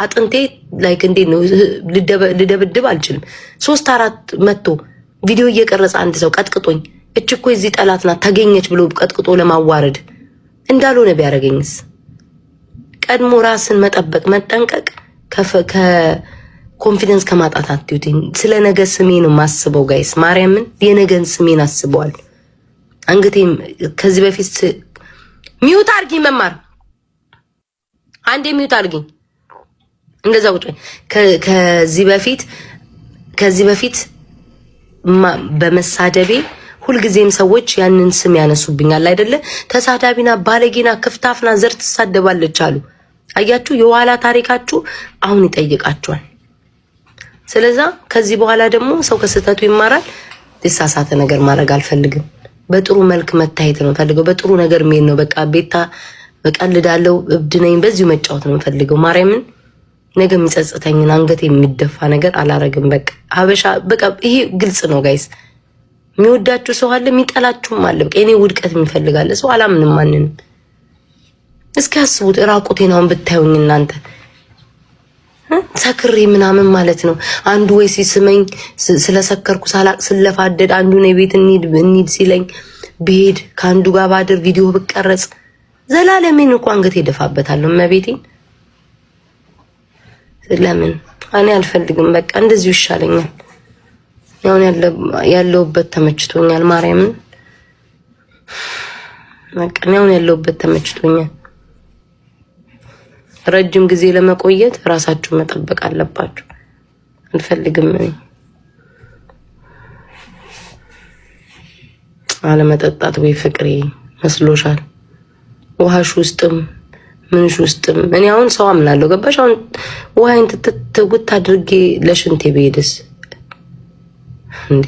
አጥንቴ ላይክ እንዴት ነው ልደብድብ አልችልም። 3-4 መጥቶ ቪዲዮ እየቀረጸ አንድ ሰው ቀጥቅጦኝ እች እኮ እዚህ ጠላት ናት ታገኘች ብሎ ቀጥቅጦ ለማዋረድ እንዳልሆነ ቢያደርገኝስ? ቀድሞ ራስን መጠበቅ መጠንቀቅ ከኮንፊደንስ ከማጣት አትዩትኝ። ስለ ነገ ስሜ ነው ማስበው ጋይስ ማርያምን የነገን ስሜን አስበዋል። አንገቴም ከዚህ በፊት ሚውት አርጊ መማር አንዴ ሚውት አርጊ እንደዛ ቁጭ ከዚህ በፊት በመሳደቤ ሁልጊዜም ሰዎች ያንን ስም ያነሱብኛል አይደለ? ተሳዳቢና ባለጌና ክፍታፍና ዘር ትሳደባለች አሉ። አያችሁ የኋላ ታሪካችሁ አሁን ይጠይቃችኋል። ስለዛ ከዚህ በኋላ ደግሞ ሰው ከስተቱ ይማራል። የተሳሳተ ነገር ማድረግ አልፈልግም። በጥሩ መልክ መታየት ነው ፈልገው በጥሩ ነገር ምን ነው በቃ ቤታ በቀልዳለው እብድ ነኝ በዚሁ መጫወት ነው ፈልገው ማርያምን ነገ የሚጸጽተኝና አንገት የሚደፋ ነገር አላረግም። በቃ ሀበሻ በቃ ይሄ ግልጽ ነው ጋይስ። የሚወዳችሁ ሰው አለ የሚጠላችሁም አለ። በቃ እኔ ውድቀት የሚፈልጋለ ሰው አላምንም ማንንም። እስኪ አስቡት ራቁቴናውን ብታዩኝ እናንተ ሰክሬ ምናምን ማለት ነው። አንዱ ወይ ሲስመኝ ስለሰከርኩ ሳላቅ ስለፋደድ አንዱ ነው ቤት እንሂድ ሲለኝ ብሄድ ከአንዱ ጋር ባድር ቪዲዮ ብቀረጽ ዘላለሜን እንኳን አንገቴ ደፋበታለሁ። እመቤቴን ለምን እኔ አልፈልግም። በቃ እንደዚሁ ይሻለኛል። ያው ያለውበት ተመችቶኛል። ማርያምን በቃ ያው ያለውበት ተመችቶኛል። ረጅም ጊዜ ለመቆየት ራሳችሁ መጠበቅ አለባችሁ። አልፈልግም እኔ አለመጠጣት ወይ ፍቅሬ መስሎሻል? ውሃሽ ውስጥም ምንሽ ውስጥም እኔ አሁን ሰው አምናለሁ። ገባሽ? አሁን ውሃይን ትውት አድርጌ ለሽንቴ በሄድስ እንዴ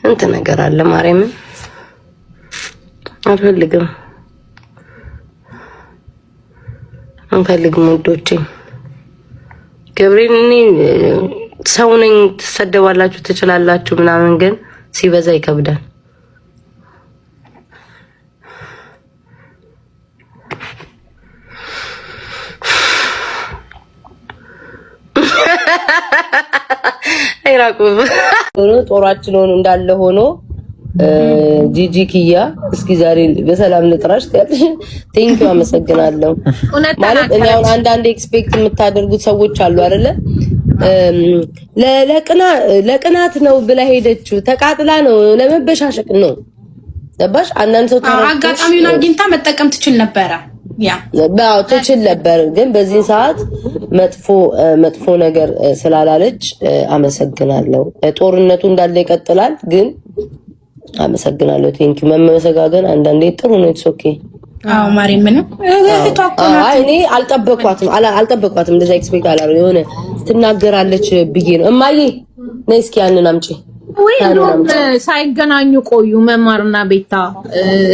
እንት ነገር አለ። ማርያምን አልፈልግም አንፈልግም ወዶቼ። ገብርኤል እኔ ሰው ነኝ። ትሰደባላችሁ ትችላላችሁ ምናምን፣ ግን ሲበዛ ይከብዳል። አይራቁ ጦራችን ሆኖ እንዳለ ሆኖ ጂጂ ኪያ እስኪ ዛሬ በሰላም ልጥራሽ ያለሽ ቴንኪው አመሰግናለሁ። ማለት እኔ አሁን አንዳንድ ኤክስፔክት የምታደርጉት ሰዎች አሉ አይደለ? ለቅናት ነው ብላ ሄደችው ተቃጥላ ነው ለመበሻሸቅ ነው። ገባሽ? አንዳንድ ሰው አጋጣሚውን አግኝታ መጠቀም ትችል ነበረ። ባው ትችል ነበር፣ ግን በዚህ ሰዓት መጥፎ ነገር ስላላለች አመሰግናለሁ። ጦርነቱ እንዳለ ይቀጥላል፣ ግን አመሰግናለሁ። ቴንኪ መመሰጋገን አንዳንዴ ጥሩ ነው። ኢትስ ኦኬ። አዎ ማሪ ምን እኔ አልጠበቅኳትም እንደዛ ኤክስፔክት አላደረኩም። የሆነ ትናገራለች ብዬ ነው። እማዬ ነይ እስኪ ያንን አምጪ። ወይ እንደውም ሳይገናኙ ቆዩ። መማርና ቤታ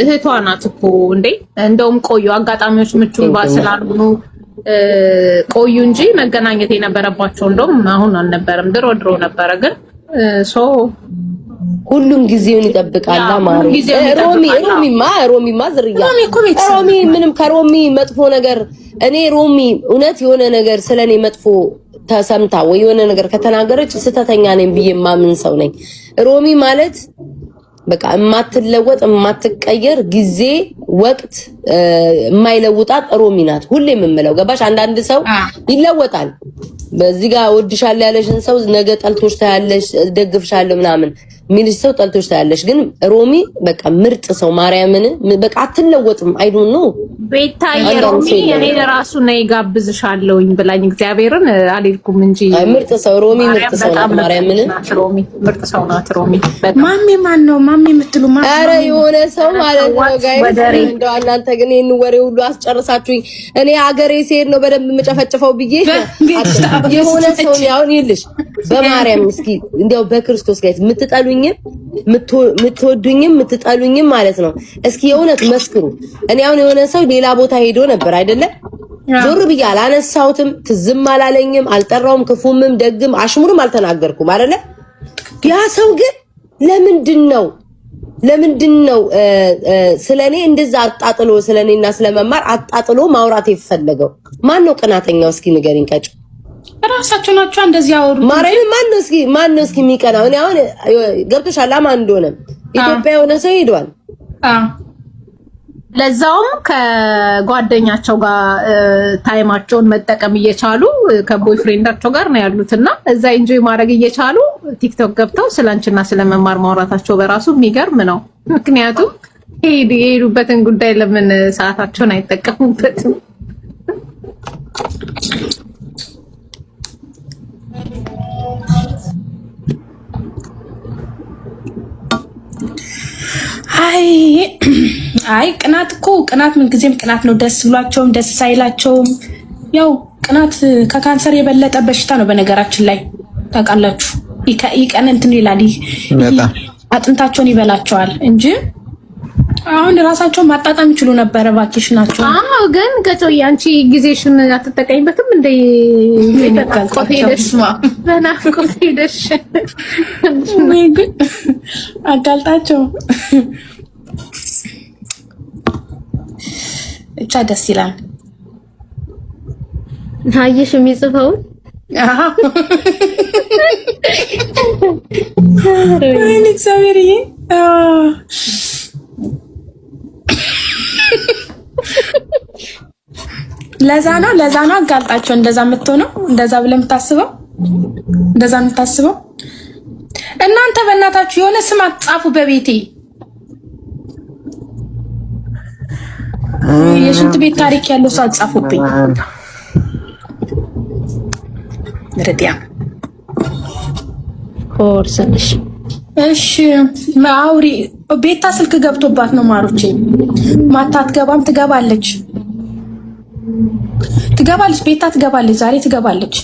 እህቷ ናት እኮ እንዴ። እንደውም ቆዩ፣ አጋጣሚዎች ምቹ ስላልሆኑ ቆዩ እንጂ መገናኘት የነበረባቸው እንደውም አሁን አልነበረም፣ ድሮ ነበረ። ግን ሁሉም ጊዜውን ይጠብቃል። ሮሚማ ዝርያ ሮሚ ምንም ከሮሚ መጥፎ ነገር እኔ ሮሚ እውነት የሆነ ነገር ስለኔ መጥፎ ተሰምታ ወይ የሆነ ነገር ከተናገረች ስተተኛ ነኝ ብዬ ማምን ሰው ነኝ። ሮሚ ማለት በቃ የማትለወጥ የማትቀየር ጊዜ ወቅት የማይለውጣት ሮሚ ናት። ሁሌም የምለው ገባሽ? አንዳንድ ሰው ይለወጣል። በዚህ ጋር ወድሻለሁ ያለሽን ሰው ነገ ጠልቶሽ ታያለሽ፣ ደግፍሻለሁ ምናምን ሚልሽ ሰው ጠልቶሽ ታያለሽ። ግን ሮሚ በቃ ምርጥ ሰው ማርያምን በቃ አትለወጥም። አይ ዶንት ኖ ቤታዬ ሮሚ እኔ ለራሱ ነይ ጋብዝሻለሁኝ ብላኝ እግዚአብሔርን አልልኩም እንጂ ምርጥ ሰው ሮሚ ምርጥ ሰው ናት። ማርያምን ሮሚ ምርጥ ሰው ናት። ሮሚ ማሚ ማን ነው ማሚ የምትሉ ማን? ኧረ የሆነ ሰው ማለት ነው ጋይስ። እንደው እናንተ ግን ይሄን ወሬ ሁሉ አስጨርሳችሁኝ። እኔ አገሬ ሲሄድ ነው በደንብ የምጨፈጭፈው ብዬ የሆነ ሰው ያውን ይልሽ በማርያም እስኪ እንደው በክርስቶስ ጋይስ የምትጠሉኝም የምትወዱኝም የምትጠሉኝም ማለት ነው እስኪ የእውነት መስክሩ። እኔ አሁን የሆነ ሰው ሌላ ቦታ ሄዶ ነበር አይደለ? ዞር ብዬ አላነሳሁትም፣ ትዝም አላለኝም፣ አልጠራውም፣ ክፉምም ደግም አሽሙርም አልተናገርኩም አይደለ? ያ ሰው ግን ለምንድን ነው ስለኔ እንደዛ አጣጥሎ ስለኔና ስለመማር አጣጥሎ ማውራት የፈለገው? ማን ነው ቅናተኛው? እስኪ ንገሪኝ ቀጭ። ራሳቸው ናቸው እንደዚህ ያወሩ። ማርያም ማን ነው እስኪ የሚቀናው? እኔ አሁን ገብቶሻል ማን እንደሆነ ኢትዮጵያ የሆነ ሰው ሄዷል። ለዛውም ከጓደኛቸው ጋር ታይማቸውን መጠቀም እየቻሉ ከቦይፍሬንዳቸው ጋር ነው ያሉትና እዛ ኢንጆይ ማድረግ እየቻሉ ቲክቶክ ገብተው ስላንቺና ስለመማር ማውራታቸው በራሱ የሚገርም ነው። ምክንያቱም የሄዱበትን ጉዳይ ለምን ሰዓታቸውን አይጠቀሙበትም? አይ ቅናት ምን ጊዜም ቅናት ነው። ደስ ብሏቸውም ደስ ሳይላቸውም ያው ቅናት ከካንሰር የበለጠ በሽታ ነው። በነገራችን ላይ ታውቃላችሁ ይቀን እንትን ይላል አጥንታቸውን ይበላቸዋል እንጂ አሁን ራሳቸውን ማጣጣም ይችሉ ነበር። ቫኬሽናቸው ግን ገጮዬ አንቺ ጊዜሽን አትጠቀሚበትም እንደ በናፍቆት ሄደሽ አጋልጣቸው ብቻ ደስ ይላል። አየሽ የሚጽፈውን ወይኔ እግዚአብሔርዬ ለዛ ነው አጋልጣቸው እንደዛ የምትሆነው እንደዛ ብለህ የምታስበው እናንተ በእናታችሁ የሆነ ስም አትጻፉ በቤቴ። የሽንት ቤት ታሪክ ያለው ሰው አትጻፉብኝ። ረዲያ ኮርሰንሽ እሺ ማውሪ ቤታ ስልክ ገብቶባት ነው ማሩቼ ማታትገባም ትገባለች ቤታ ትገባለች ዛሬ ትገባለች።